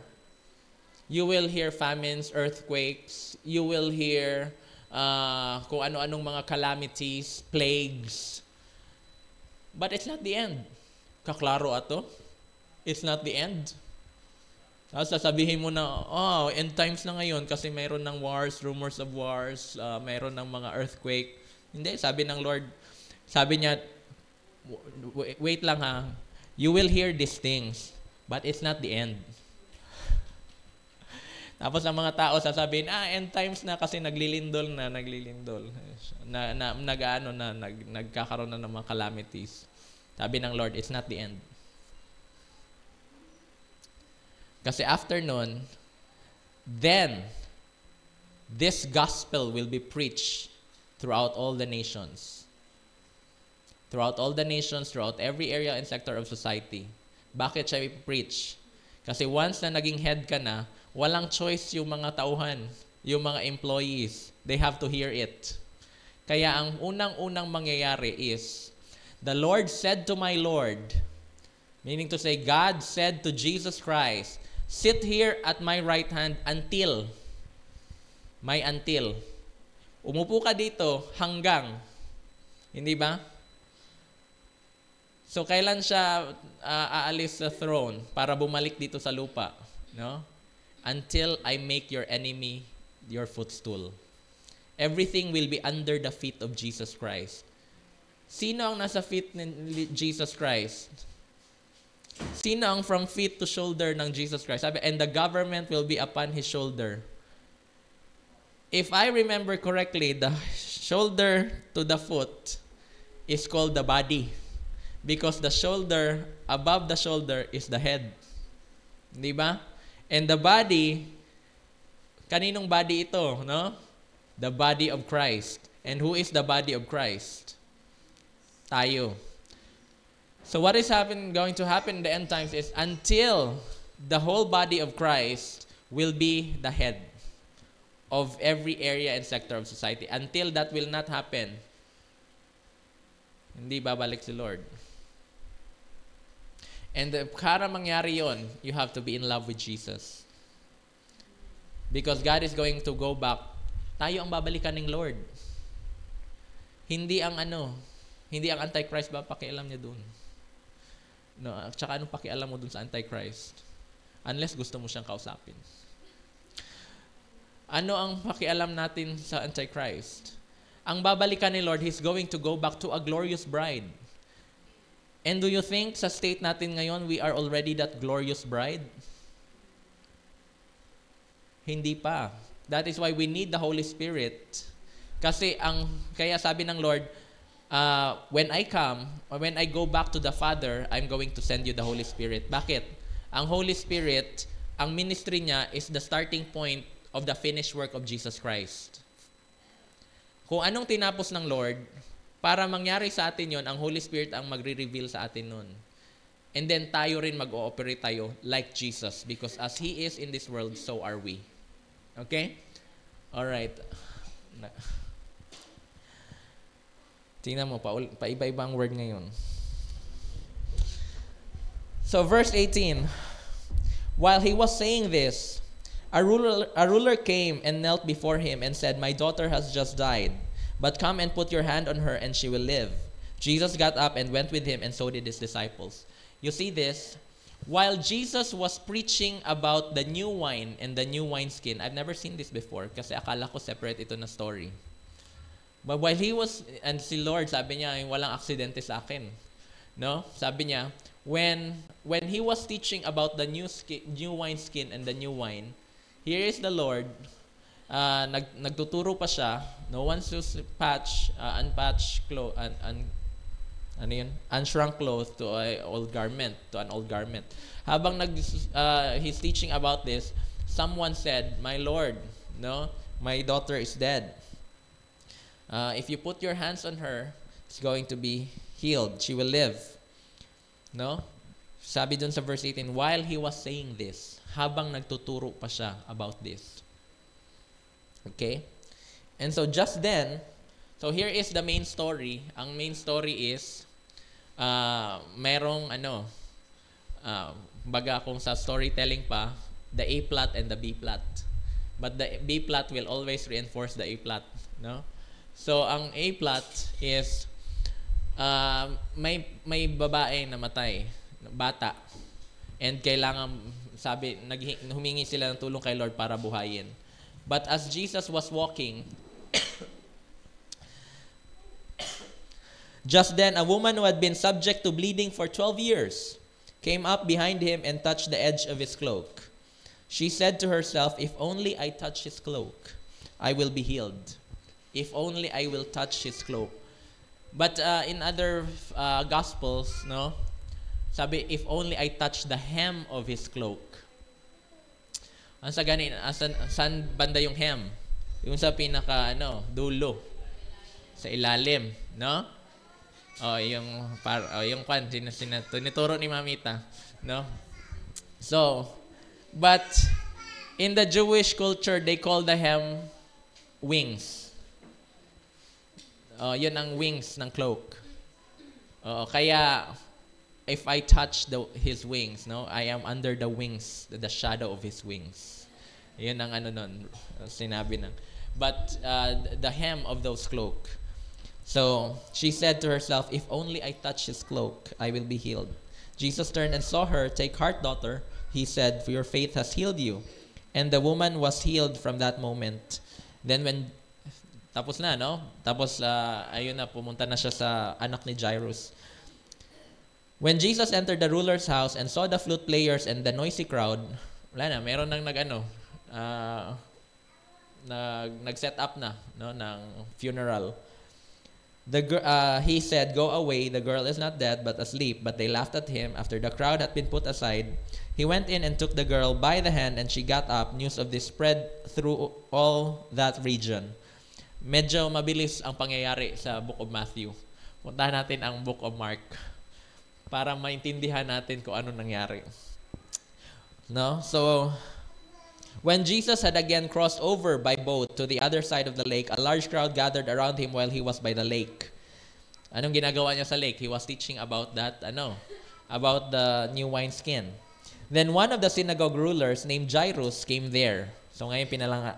You will hear famines, earthquakes. You will hear kung ano-anong mga calamities, plagues. But it's not the end. Kaklaro ato? It's not the end. Sasabihin mo na, end times na ngayon kasi mayroon ng wars, rumors of wars, mayroon ng mga earthquake. Hindi, sabi ng Lord, sabi niya, wait lang ha, you will hear these things, but it's not the end. Tapos ang mga tao sasabihin, end times na kasi naglilindol. Nagkakaroon na ng mga calamities. Sabi ng Lord, it's not the end. Kasi after nun, then, this gospel will be preached throughout all the nations. Throughout all the nations, throughout every area and sector of society. Bakit siya i-preach? Kasi once na naging head ka na, walang choice yung mga tauhan, yung mga employees. They have to hear it. Kaya ang unang-unang mangyayari is, the Lord said to my Lord, meaning to say, God said to Jesus Christ, sit here at my right hand until. May until. Umupo ka dito hanggang. Hindi ba? So, kailan siya aalis sa throne para bumalik dito sa lupa? No? Until I make your enemy your footstool. Everything will be under the feet of Jesus Christ. Sino ang nasa feet ni Jesus Christ? Sino ang from feet to shoulder ng Jesus Christ? Sabi, and the government will be upon his shoulder. If I remember correctly, the shoulder to the foot is called the body. Because the shoulder, above the shoulder is the head. Di ba? And the body, kaninong body ito, no? The body of Christ. And who is the body of Christ? Tayo. So what is going to happen in the end times is until the whole body of Christ will be the head of every area and sector of society. Until that will not happen, hindi babalik si Lord. And para mangyari yon, you have to be in love with Jesus. Because God is going to go back. Tayo ang babalikan ng Lord. Hindi ang Antichrist ba pakialam niya dun? No, tsaka anong pakialam mo dun sa Antichrist? Unless gusto mo siyang kausapin. Ano ang pakialam natin sa Antichrist? Ang babalikan ni Lord, He's going to go back to a glorious bride. And do you think sa state natin ngayon, we are already that glorious bride? Hindi pa. That is why we need the Holy Spirit. Kasi kaya sabi ng Lord, when I come, or when I go back to the Father, I'm going to send you the Holy Spirit. Bakit? Ang Holy Spirit, ang ministry niya is the starting point of the finished work of Jesus Christ. Kung anong tinapos ng Lord, para mangyari sa atin yon, ang Holy Spirit ang magre-reveal sa atin nun. And then tayo rin mag-ooperate tayo like Jesus, because as He is in this world, so are we. Okay? Alright. Tingnan mo, paiba-iba ang word ngayon. So verse 18, while he was saying this, a ruler came and knelt before him and said, "My daughter has just died, but come and put your hand on her and she will live." Jesus got up and went with him, and so did his disciples. You see this? While Jesus was preaching about the new wine and the new wineskin, I've never seen this before kasi akala ko separate ito na story. But while he was, and si Lord, sabi niya, walang aksidente sa akin. No? Sabi niya, when he was teaching about the new wineskin and the new wine, here is the Lord, nagtuturo pa siya, no one to patch, unpatched clothes, unshrunk clothes to an old garment. Habang he's teaching about this, someone said, "My Lord, no, my daughter is dead. If you put your hands on her, it's going to be healed. She will live." No? Sabi dun sa verse 18, while he was saying this, habang nagtuturo pa siya about this. Okay? And so just then, so here is the main story. Ang main story is, merong baga kung sa storytelling pa, the A plot and the B plot. But the B plot will always reinforce the A plot. No? So ang A plot is, may babae na matay, bata. And kailangan, humingi sila ng tulong kay Lord para buhayin. But as Jesus was walking, just then a woman who had been subject to bleeding for 12 years came up behind him and touched the edge of his cloak. She said to herself, "If only I touch his cloak, I will be healed. If only I will touch his cloak." But in other gospels, no, sabi, "If only I touch the hem of his cloak." Ang sa ganin, saan banda yung hem? Yung sa pinaka dulo, sa ilalim, no? Yung tinuturo ni Mamita, no? So, but in the Jewish culture, they call the hem wings. Yun ang wings ng cloak. Kaya if I touch his wings, no, I am under the wings, the shadow of his wings. Yun ang sinabi ng. But the hem of those cloak. So she said to herself, "If only I touch his cloak, I will be healed." Jesus turned and saw her. "Take heart, daughter," he said, "for your faith has healed you." And the woman was healed from that moment. Then tapos na, no? Tapos, ayun na, pumunta na siya sa anak ni Jairus. When Jesus entered the ruler's house and saw the flute players and the noisy crowd, wala na, meron nang nag-set up na, no, ng funeral. He said, "Go away, the girl is not dead but asleep." But they laughed at him. After the crowd had been put aside, he went in and took the girl by the hand, and she got up. News of this spread through all that region. Medyo mabilis ang pangyayari sa Book of Matthew. Puntahan natin ang Book of Mark para maintindihan natin kung ano nangyari. No? So, when Jesus had again crossed over by boat to the other side of the lake, a large crowd gathered around him while he was by the lake. Anong ginagawa niya sa lake? He was teaching about about the new wineskin. Then one of the synagogue rulers named Jairus came there. So ngayon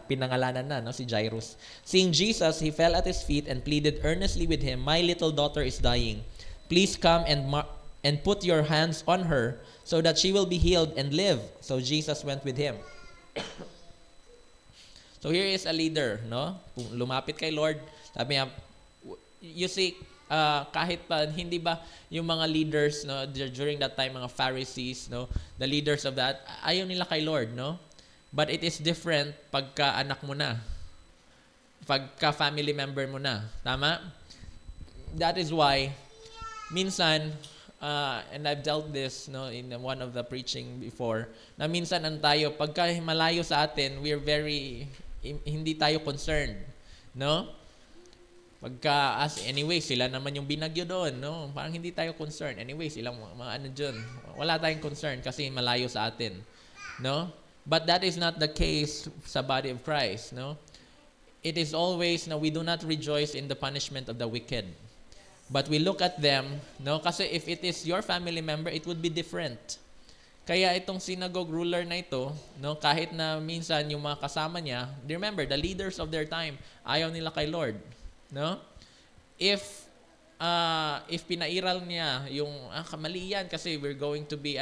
pinangalanan na, no, si Jairus. Seeing Jesus, he fell at his feet and pleaded earnestly with him, "My little daughter is dying. Please come and put your hands on her so that she will be healed and live." So Jesus went with him. So here is a leader, no? Lumapit kay Lord. Sabi niya, you see, kahit pa, hindi ba yung mga leaders, no, during that time, mga Pharisees, no, the leaders of that, ayaw nila kay Lord, no? But it is different pagka anak mo na. Pagka family member mo na. Tama? That is why, minsan, and I've dealt this, no, in one of the preaching before, na minsan tayo, pagka malayo sa atin, we're hindi tayo concerned, no? Pagka, anyway, sila naman yung binagyo doon, no? Parang hindi tayo concerned. Anyway, silang mga ano dyan. Wala tayong concern kasi malayo sa atin, no? But that is not the case sa body of Christ, no? It is always, no, we do not rejoice in the punishment of the wicked. But we look at them, no? Kasi if it is your family member, it would be different. Kaya itong synagogue ruler na ito, no, kahit na minsan yung mga kasama niya, remember, the leaders of their time, ayaw nila kay Lord, no? If pinairal niya yung mali yan kasi we're going to be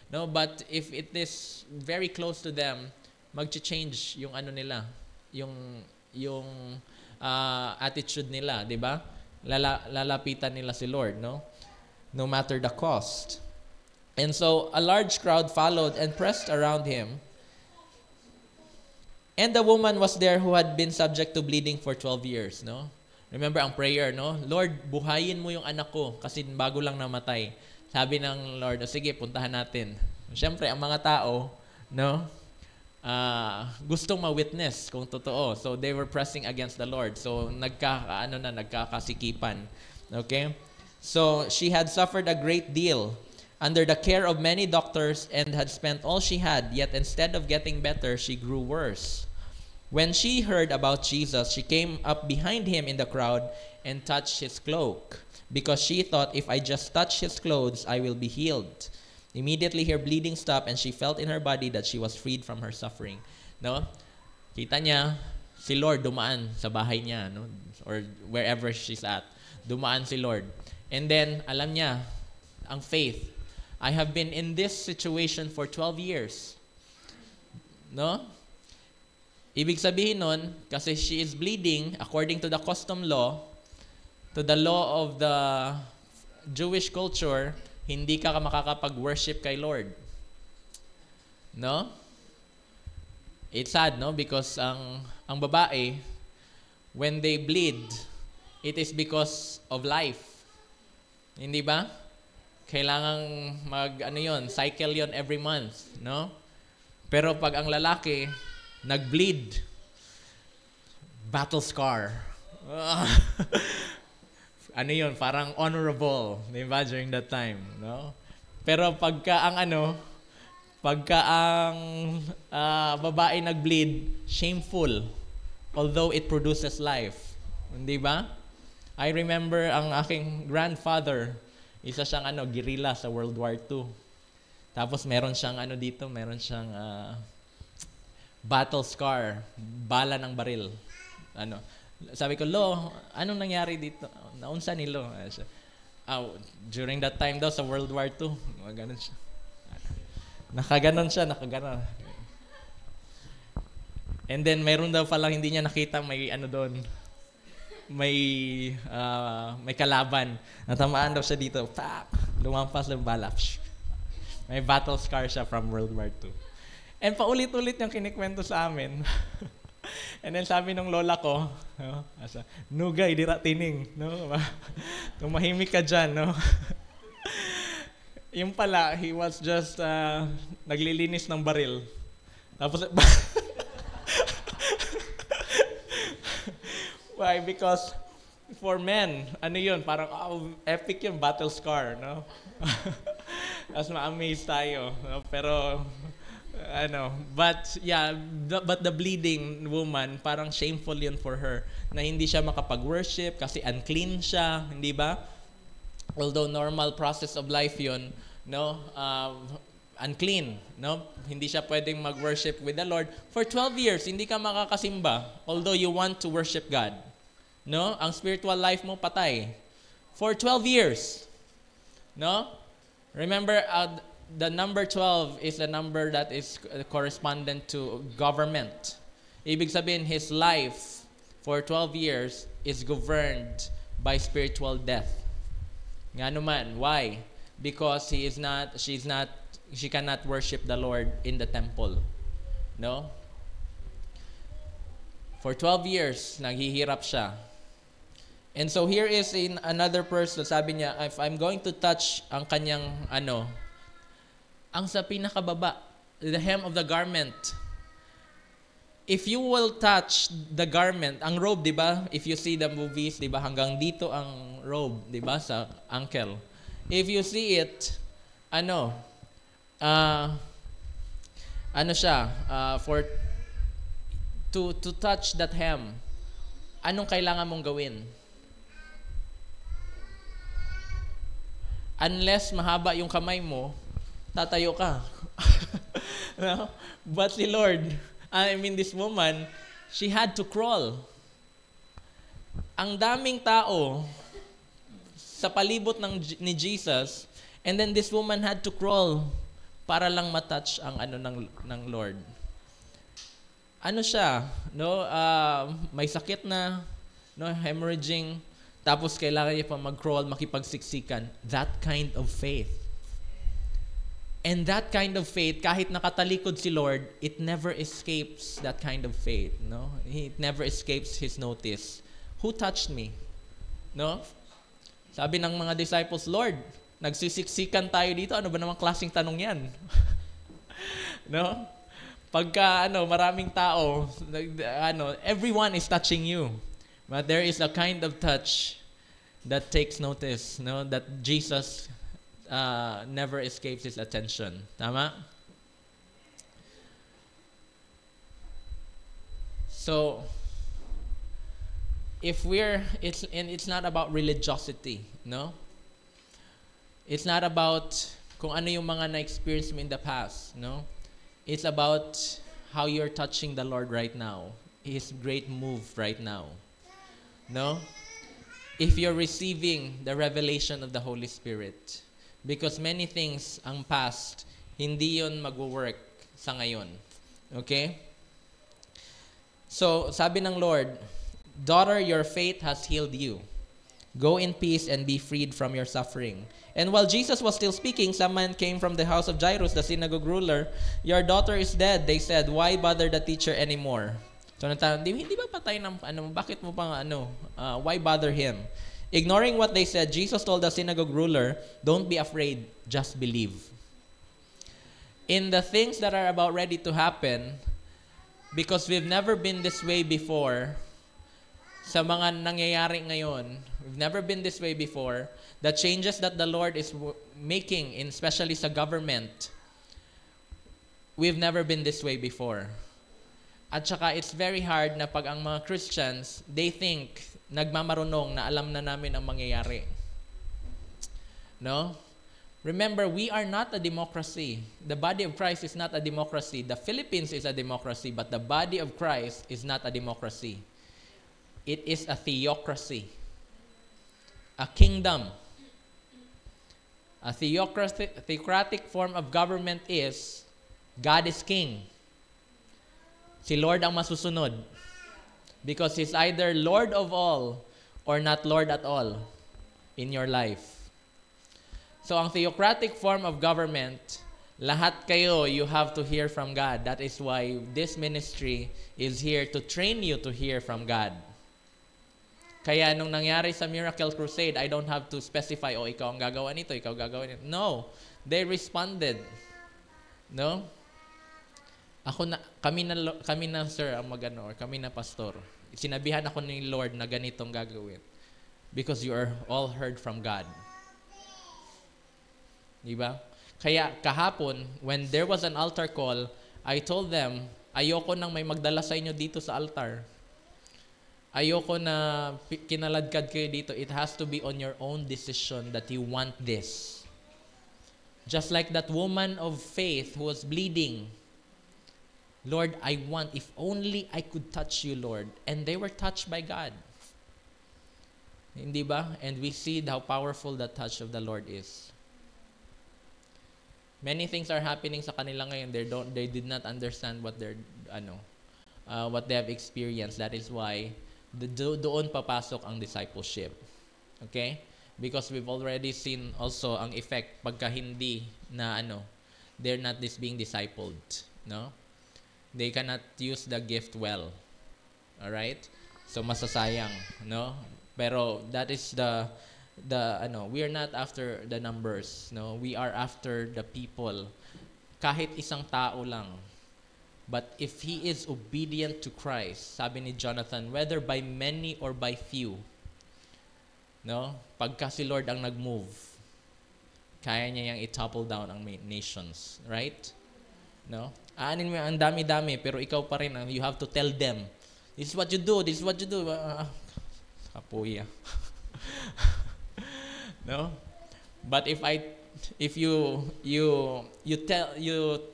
no, but if it is very close to them, mag-change yung nila, yung attitude nila, 'di ba? Lalapitan nila si Lord, no? No matter the cost. And so a large crowd followed and pressed around him. And the woman was there who had been subject to bleeding for 12 years, no? Remember ang prayer, no? Lord, buhayin mo yung anak ko kasi bago lang namatay. Sabi ng Lord, sige, puntahan natin. Siyempre, ang mga tao, no, gustong ma-witness kung totoo. So, they were pressing against the Lord. So, nagkakasikipan. Okay? So, she had suffered a great deal under the care of many doctors and had spent all she had, yet instead of getting better, she grew worse. When she heard about Jesus, she came up behind him in the crowd and touched his cloak, because she thought, if I just touch his clothes, I will be healed. Immediately her bleeding stopped and she felt in her body that she was freed from her suffering. No? Kita niya, si Lord dumaan sa bahay niya, no? Or wherever she's at. Dumaan si Lord. And then, alam niya, ang faith. I have been in this situation for 12 years. No? Ibig sabihin nun, kasi she is bleeding according to the custom law, to the law of the Jewish culture, hindi ka makakapag-worship kay Lord. No? It's sad, no? Because ang babae, when they bleed, it is because of life. Hindi ba? Kailangang cycle yon every month, no? Pero pag ang lalaki, nag-bleed, battle scar. Parang honorable, di ba, during that time, no? Pero pagka ang babae nag-bleed, shameful, although it produces life. Di ba? I remember ang aking grandfather, isa siyang guerrilla sa World War II. Tapos meron siyang battle scar, bala ng baril. Sabi ko, Lo, anong nangyari dito? Naunsa ni Lo? During that time daw sa World War II, ganun siya. Nakaganon siya. And then meron daw palang hindi niya nakita may doon. May kalaban. Natamaan daw siya dito. Pak! Lumampas ng bala. May battle scar siya from World War II. And paulit-ulit yung kinikwento sa amin. And then sabi ng lola ko, no, nugay, dira tining. No? Tumahimik ka dyan. No? Yung pala, he was just naglilinis ng baril. Tapos, why? Because for men, ano yun, parang epic yung battle scar, no? As ma-amaze tayo. No? Pero, but yeah, but the bleeding woman, parang shameful yun for her, na hindi siya makapag-worship kasi unclean siya, hindi ba? Although normal process of life yun, no? Unclean, no? Hindi siya pwedeng mag-worship with the Lord. For 12 years, hindi ka makakasimba, although you want to worship God. No? Ang spiritual life mo patay. For 12 years. No? Remember, the number 12 is the number that is correspondent to government. Ibig sabihin, his life for 12 years is governed by spiritual death. Nga naman, why? Because she cannot worship the Lord in the temple. No? For 12 years, naghihirap siya. And so here is another person, sabi niya, if I'm going to touch ang kanyang ang sa pinakababa, the hem of the garment. If you will touch the garment, ang robe, di ba? If you see the movies, di ba? Hanggang dito ang robe, di ba? Sa ankle. If you see it, to touch that hem, anong kailangan mong gawin? Unless mahaba yung kamay mo, tatayo ka. No? But si Lord, this woman, she had to crawl. Ang daming tao sa palibot ni Jesus, and then this woman had to crawl para lang matouch ang ng Lord. Siya, no? May sakit na, no, hemorrhaging, tapos kailangan niya pa mag-crawl, makipagsiksikan. That kind of faith. And that kind of faith, kahit nakatalikod si Lord, it never escapes that kind of faith, no? It never escapes His notice. Who touched me? No? Sabi ng mga disciples, Lord, nagsisiksikan tayo dito. Ano ba namang klaseng tanong yan? No? Pagka maraming tao, everyone is touching you. But there is a kind of touch that takes notice, no? That Jesus never escapes His attention. Tama? So, it's not about religiosity, no? It's not about kung ano yung mga na-experience mo in the past, no? It's about how you're touching the Lord right now. His great move right now. No? If you're receiving the revelation of the Holy Spirit. Because many things ang past, hindi yun mag-work sa ngayon. Okay? So, sabi ng Lord, daughter, your faith has healed you. Go in peace and be freed from your suffering. And while Jesus was still speaking, some men came from the house of Jairus, the synagogue ruler. Your daughter is dead, they said. Why bother the teacher anymore? So, hindi ba patay ng bakit mo pang why bother him? Ignoring what they said, Jesus told the synagogue ruler, don't be afraid, just believe. In the things that are about ready to happen, because we've never been this way before, sa mga nangyayari ngayon, we've never been this way before, the changes that the Lord is making, especially sa government, we've never been this way before. At saka it's very hard na pag ang mga Christians, they think, nagmamarunong na alam na namin ang mangyayari. No? Remember, we are not a democracy. The body of Christ is not a democracy. The Philippines is a democracy, but the body of Christ is not a democracy. It is a theocracy. A kingdom. A theocratic form of government is, God is king. Si Lord ang masusunod. Because He's either Lord of all or not Lord at all in your life. So ang theocratic form of government, Lahat kayo, you have to hear from God. That is why this ministry is here to train you to hear from God. Kaya nung nangyari sa Miracle Crusade, I don't have to specify, ikaw ang gagawa nito, ikaw gagawa nito. No, they responded. No? Kami na sir ang magano, or kami na pastor. Sinabihan ako ni Lord na ganitong gagawin. Because you are all heard from God. Diba? Kaya kahapon, when there was an altar call, I told them, ayoko nang may magdala sa inyo dito sa altar. Ayoko na kinaladkad kayo dito. It has to be on your own decision that you want this. Just like that woman of faith who was bleeding. Lord, I want, if only I could touch you, Lord. And they were touched by God. Hindi ba? And we see how powerful the touch of the Lord is. Many things are happening sa kanila ngayon. They did not understand what what they have experienced. That is why doon papasok ang discipleship. Okay? Because we've already seen also ang effect pagka hindi na they're not being discipled. No? They cannot use the gift well. All right? So masasayang, no? Pero that is we are not after the numbers, no? We are after the people. Kahit isang tao lang. But if he is obedient to Christ, sabi ni Jonathan, whether by many or by few, no? Pagka si Lord ang nag-move, kaya niya yang i-topple down ang nations, right? No? Aanin mo ang dami-dami, pero ikaw pa rin, you have to tell them, this is what you do, this is what you do. Kapuya. No? But if you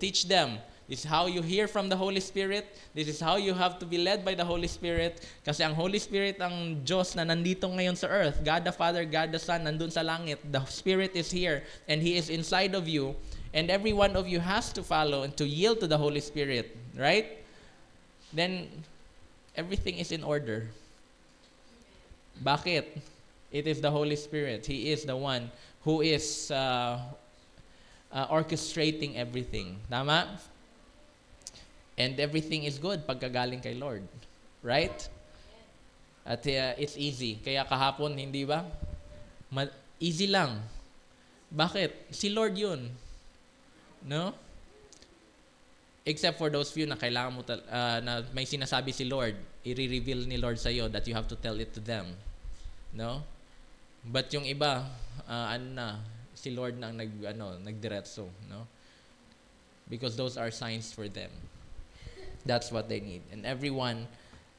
teach them, this is how you hear from the Holy Spirit, this is how you have to be led by the Holy Spirit, kasi ang Holy Spirit ang Diyos na nandito ngayon sa earth, God the Father, God the Son, nandun sa langit, the Spirit is here, and He is inside of you, and every one of you has to follow and to yield to the Holy Spirit, right? Then, everything is in order. Bakit? It is the Holy Spirit. He is the one who is orchestrating everything. Tama? And everything is good pagkagaling kay Lord. Right? At it's easy. Kaya kahapon, hindi ba? Easy lang. Bakit? Si Lord yun. No? Except for those few na kailangan mo na may sinasabi si Lord, i-reveal ni Lord sa'yo that you have to tell it to them. No? But yung iba, si Lord na nagdiretso, no? Because those are signs for them. That's what they need. And everyone,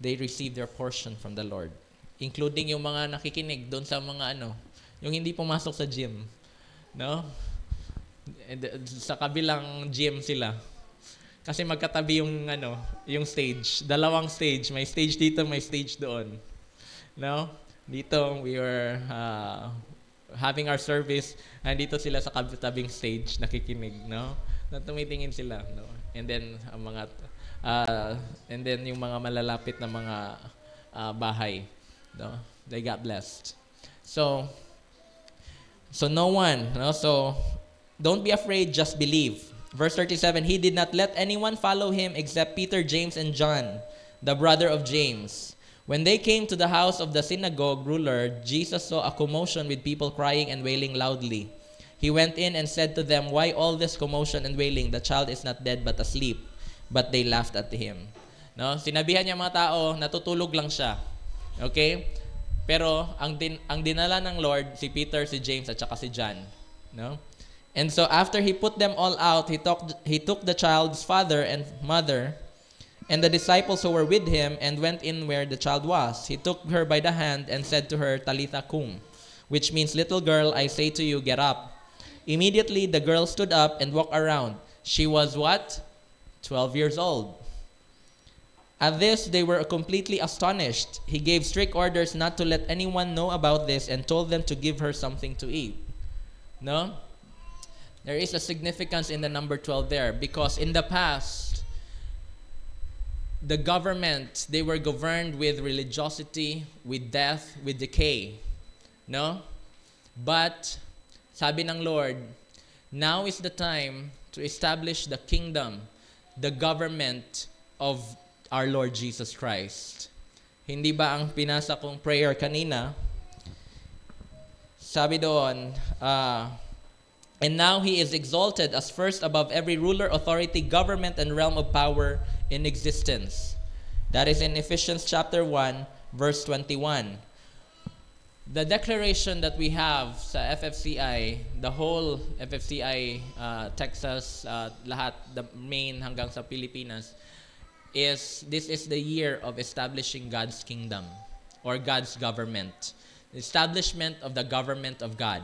they receive their portion from the Lord. Including yung mga nakikinig doon sa mga yung hindi pumasok sa gym. No? And, sa kabilang gym sila. Kasi magkatabi yung stage. Dalawang stage. May stage dito, may stage doon. No? Dito, we were having our service, and dito sila sa katabing stage, nakikinig, no? Na tumitingin sila, no? And then, yung mga malalapit na mga bahay, no? They got blessed. So no one, no? So, don't be afraid, just believe. Verse 37, he did not let anyone follow him except Peter, James, and John, the brother of James. When they came to the house of the synagogue ruler, Jesus saw a commotion with people crying and wailing loudly. He went in and said to them, why all this commotion and wailing? The child is not dead but asleep. But they laughed at him. No? Sinabihan niya mga tao, natutulog lang siya. Okay? Pero ang dinala ng Lord, si Peter, si James, at saka si John. No? And so after he put them all out, he took the child's father and mother and the disciples who were with him and went in where the child was. He took her by the hand and said to her, Talitha cum, which means, little girl, I say to you, get up. Immediately the girl stood up and walked around. She was what? 12 years old. At this, they were completely astonished. He gave strict orders not to let anyone know about this and told them to give her something to eat. No? There is a significance in the number 12 there, because in the past, the government, they were governed with religiosity, with death, with decay. No? But, sabi ng Lord, now is the time to establish the kingdom, the government of our Lord Jesus Christ. Hindi ba ang pinasa kong prayer kanina, sabi doon, and now He is exalted as first above every ruler, authority, government, and realm of power in existence. That is in Ephesians chapter 1, verse 21. The declaration that we have sa FFCI, the whole FFCI, Texas, lahat, the main hanggang sa Pilipinas, is this is the year of establishing God's kingdom or God's government. The establishment of the government of God.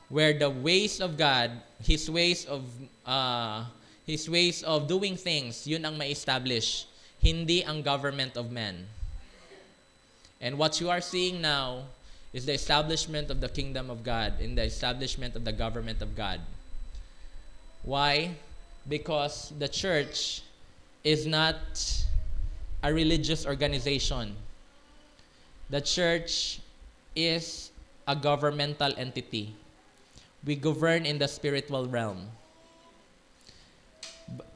Where the ways of God, His ways of doing things, yun ang ma-establish. Hindi ang government of man. And what you are seeing now is the establishment of the kingdom of God and the establishment of the government of God. Why? Because the church is not a religious organization. The church is a governmental entity. We govern in the spiritual realm.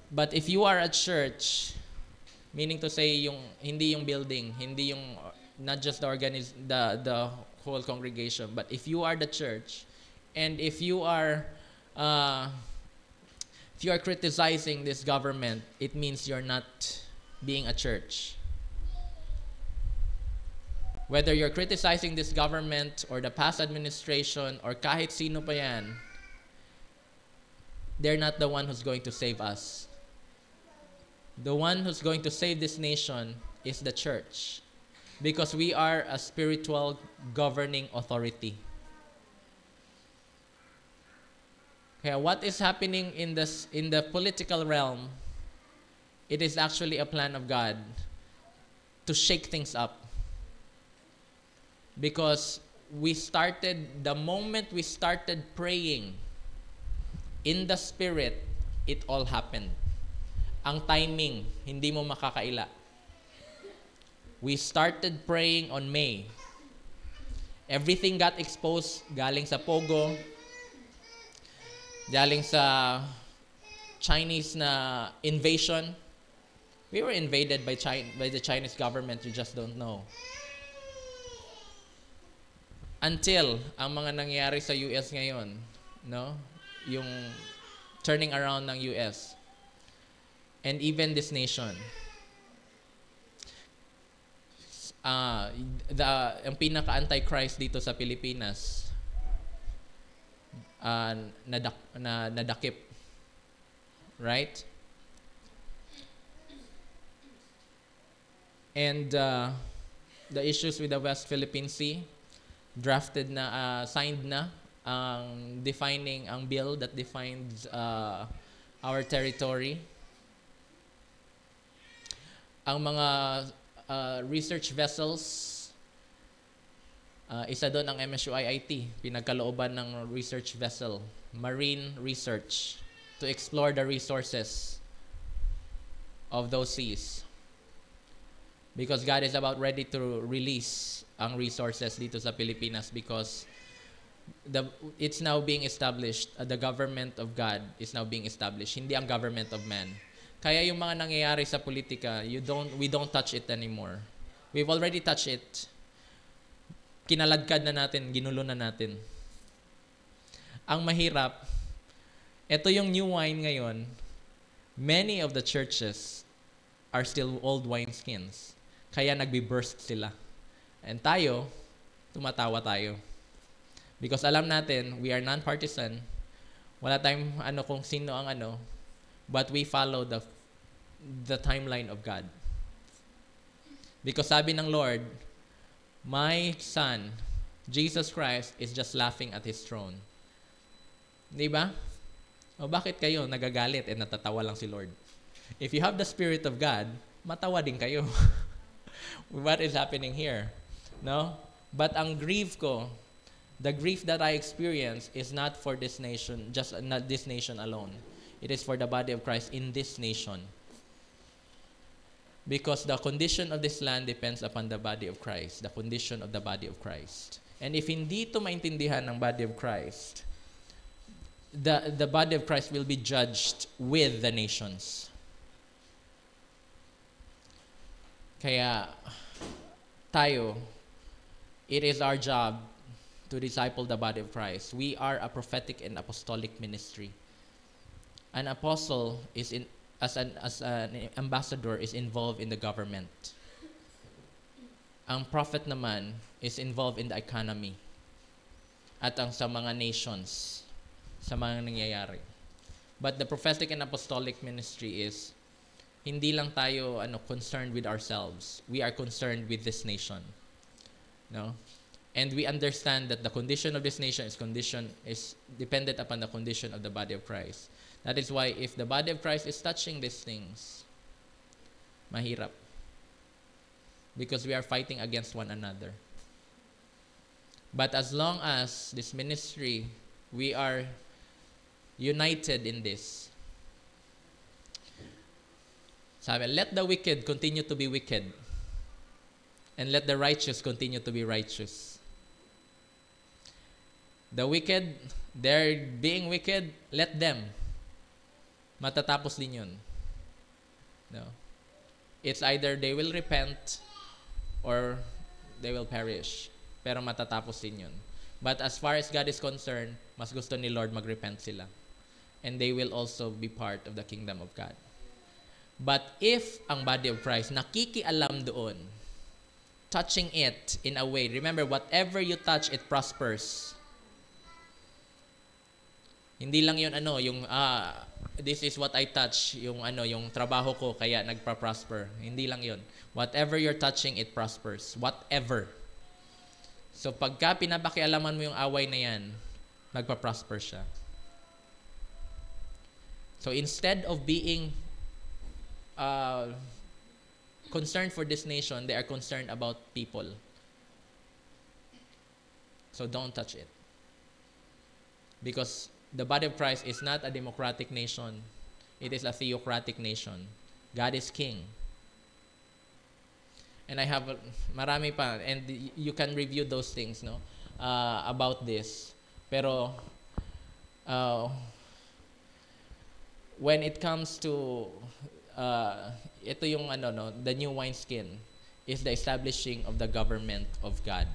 But if you are a church, meaning to say hindi yung building, hindi yung not just the whole congregation, but if you are the church, and if you are criticizing this government, it means you're not being a church. Whether you're criticizing this government or the past administration or kahit sino pa yan, they're not the one who's going to save us. The one who's going to save this nation is the church. Because we are a spiritual governing authority. Okay, what is happening in the political realm, it is actually a plan of God to shake things up. Because the moment we started praying in the Spirit, it all happened. Ang timing, hindi mo makakaila. We started praying on May. Everything got exposed galing sa Pogo, galing sa Chinese na invasion. We were invaded by the Chinese government, you just don't know. Until ang mga nangyayari sa US ngayon, no? Yung turning around ng US and even this nation. Ang pinaka-antichrist dito sa Pilipinas, nadakip. Right? And the issues with the West Philippine Sea, signed na ang bill that defines our territory. Ang mga research vessels, isa doon ang MSU-IIT, pinagkalooban ng research vessel, marine research, to explore the resources of those seas. Because God is about ready to release ang resources dito sa Pilipinas because it's now being established, the government of God is now being established, hindi ang government of man. Kaya yung mga nangyayari sa politika, we don't touch it anymore. We've already touched it. Kinaladkad na natin, ginulo na natin. Ang mahirap, ito yung new wine ngayon, many of the churches are still old wineskins. Kaya nagbe-burst sila. And tayo, tumatawa tayo. Because alam natin, we are non-partisan. Wala tayong kung sino ang but we follow the timeline of God. Because sabi ng Lord, my Son, Jesus Christ, is just laughing at His throne. Di ba? O bakit kayo nagagalit and natatawa lang si Lord? If you have the Spirit of God, matawa din kayo. What is happening here? No? But ang grief ko, the grief that I experience is not for this nation, just not this nation alone. It is for the body of Christ in this nation. Because the condition of this land depends upon the body of Christ, the condition of the body of Christ. And if hindi ito maintindihan ng body of Christ, the body of Christ will be judged with the nations. Kaya tayo, it is our job to disciple the body of Christ. We are a prophetic and apostolic ministry. An apostle is as an ambassador is involved in the government. Ang prophet naman is involved in the economy at ang sa mga nations, sa mga nangyayari. But the prophetic and apostolic ministry is hindi lang tayo concerned with ourselves. We are concerned with this nation. No? And we understand that the condition of this nation is dependent upon the condition of the body of Christ. That is why if the body of Christ is touching these things, mahirap. Because we are fighting against one another. But as long as this ministry, we are united in this. Sabi, let the wicked continue to be wicked, and let the righteous continue to be righteous. The wicked, they're being wicked, let them. Matatapos din yun. No. It's either they will repent or they will perish. Pero matatapos din yun. But as far as God is concerned, mas gusto ni Lord mag-repent sila. And they will also be part of the kingdom of God. But if ang body of Christ nakikialam doon, touching it in a way, remember, whatever you touch, it prospers. Hindi lang yun yung this is what I touch, yung trabaho ko kaya nagpa-prosper. Hindi lang yun. Whatever you're touching, it prospers. Whatever. So pagka pinapakialaman mo yung away na yan, nagpa-prosper siya. So instead of being concerned for this nation, they are concerned about people. So don't touch it. Because the body of Christ is not a democratic nation. It is a theocratic nation. God is king. And I have marami pa, and you can review those things, no, about this. Pero when it comes to ito yung the new wineskin is the establishing of the government of God.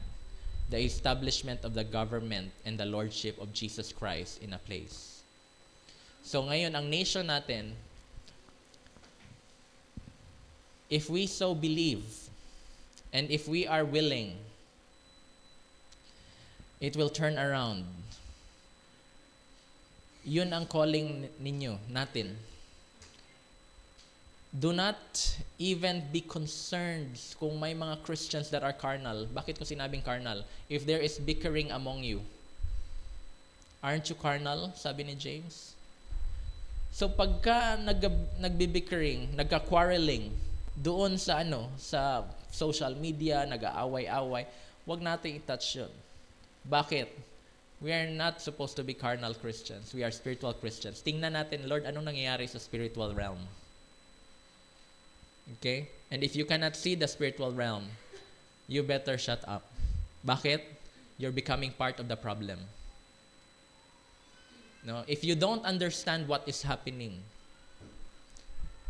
The establishment of the government and the lordship of Jesus Christ in a place. So ngayon, ang nation natin, if we so believe, and if we are willing, it will turn around. Yun ang calling ninyo, natin. Do not even be concerned kung may mga Christians that are carnal. Bakit ko sinabing carnal? If there is bickering among you, aren't you carnal? Sabi ni James. So pagka nagbibickering, nagka-quarreling doon sa sa social media, nag-aaway-away, wag natin i-touch yun. Bakit? We are not supposed to be carnal Christians. We are spiritual Christians. Tingnan natin, Lord, anong nangyayari sa spiritual realm? Okay? And if you cannot see the spiritual realm, you better shut up. Bakit? You're becoming part of the problem. No? If you don't understand what is happening,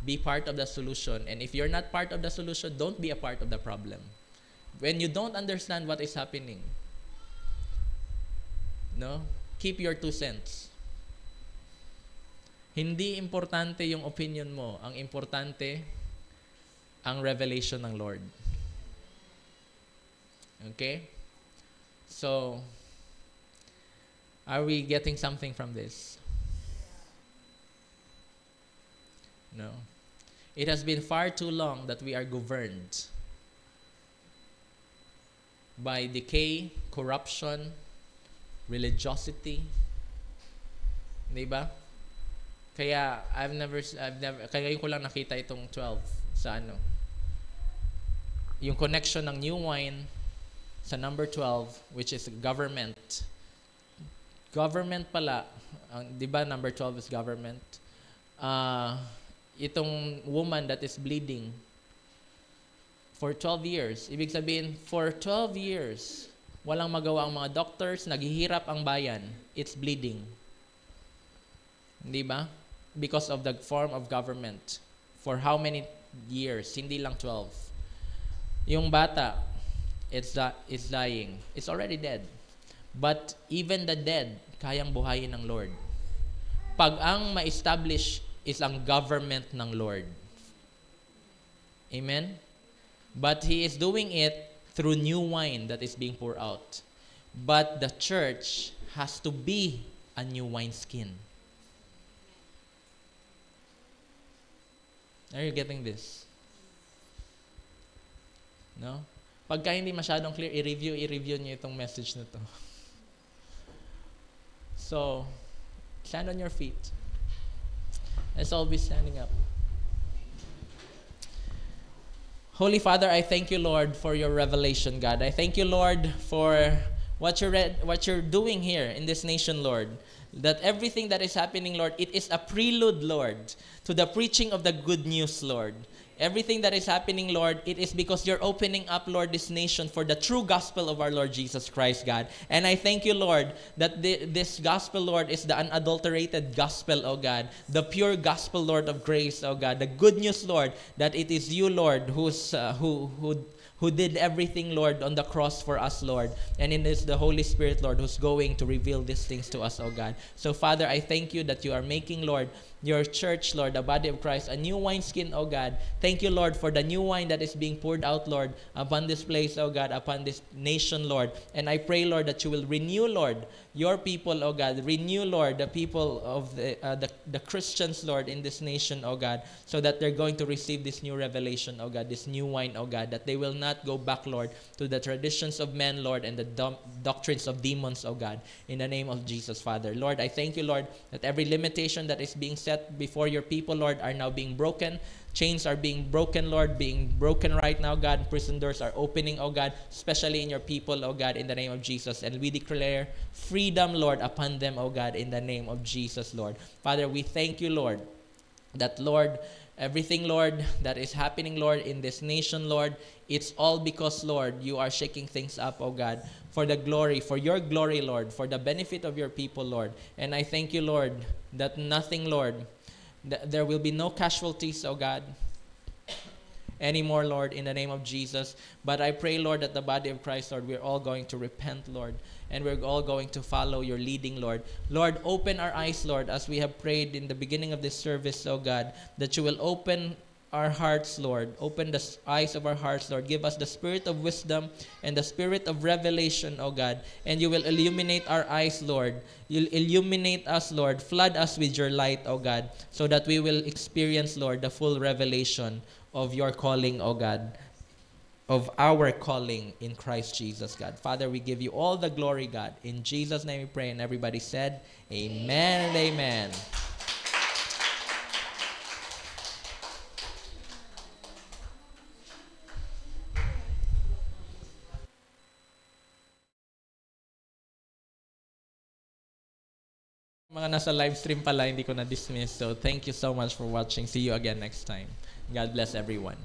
be part of the solution. And if you're not part of the solution, don't be a part of the problem. When you don't understand what is happening, no? Keep your 2 cents. Hindi importante yung opinion mo. Ang importante, ang revelation ng Lord. Okay? So, are we getting something from this? No. It has been far too long that we are governed by decay, corruption, religiosity. Diba? Kaya kaya ko lang nakita itong 12 sa yung connection ng new wine sa number 12, which is government. Government pala, di ba number 12 is government? Itong woman that is bleeding for 12 years, ibig sabihin, for 12 years, walang magawa ang mga doctors, naghihirap ang bayan, it's bleeding. Di ba? Because of the form of government. For how many years? Hindi lang 12. Yung bata, it's dying. It's already dead. But even the dead, kayang buhayin ng Lord. Pag ang ma-establish is ang government ng Lord. Amen? But He is doing it through new wine that is being poured out. But the church has to be a new wineskin. Are you getting this? No? Pagka hindi masyadong clear, i-review niyo itong message na to. So, stand on your feet. Let's all be standing up. Holy Father, I thank you, Lord, for your revelation, God. I thank you, Lord, for what you're doing here in this nation, Lord. That everything that is happening, Lord, it is a prelude, Lord, to the preaching of the good news, Lord. Everything that is happening, Lord, it is because you're opening up, Lord, this nation for the true gospel of our Lord Jesus Christ, God. And I thank you, Lord, that this gospel, Lord, is the unadulterated gospel, oh God. The pure gospel, Lord, of grace, oh God. The good news, Lord, that it is you, Lord, who did everything, Lord, on the cross for us, Lord. And it is the Holy Spirit, Lord, who's going to reveal these things to us, oh God. So, Father, I thank you that you are making, Lord, your church, Lord, the body of Christ, a new wineskin, oh God. Thank you, Lord, for the new wine that is being poured out, Lord, upon this place, oh God, upon this nation, Lord. And I pray, Lord, that you will renew, Lord, your people, oh God. Renew, Lord, the people of the Christians, Lord, in this nation, oh God, so that they're going to receive this new revelation, oh God, this new wine, oh God, that they will not go back, Lord, to the traditions of men, Lord, and the doctrines of demons, oh God, in the name of Jesus, Father. Lord, I thank you, Lord, that every limitation that is being set before your people, Lord, are now being broken. Chains are being broken, Lord, being broken right now, God. Prison doors are opening, oh God, especially in your people, oh God, in the name of Jesus. And we declare freedom, Lord, upon them, oh God, in the name of Jesus, Lord. Father, we thank you, Lord, that, Lord, everything, Lord, that is happening, Lord, in this nation, Lord, it's all because, Lord, you are shaking things up, oh God, for the glory, for your glory, Lord, for the benefit of your people, Lord. And I thank you, Lord, that nothing, Lord, there will be no casualties, oh God, anymore, Lord, in the name of Jesus. But I pray, Lord, that the body of Christ, Lord, we're all going to repent, Lord, and we're all going to follow your leading, Lord. Lord, open our eyes, Lord, as we have prayed in the beginning of this service, oh God, that you will open our hearts, Lord. Open the eyes of our hearts, Lord. Give us the spirit of wisdom and the spirit of revelation, oh God. And you will illuminate our eyes, Lord. You'll illuminate us, Lord. Flood us with your light, oh God, so that we will experience, Lord, the full revelation of your calling, oh God, of our calling in Christ Jesus, God. Father, we give you all the glory, God. In Jesus' name we pray, and everybody said, amen and amen. Mga nasa live stream pala, hindi ko na-dismiss. So thank you so much for watching. See you again next time. God bless everyone.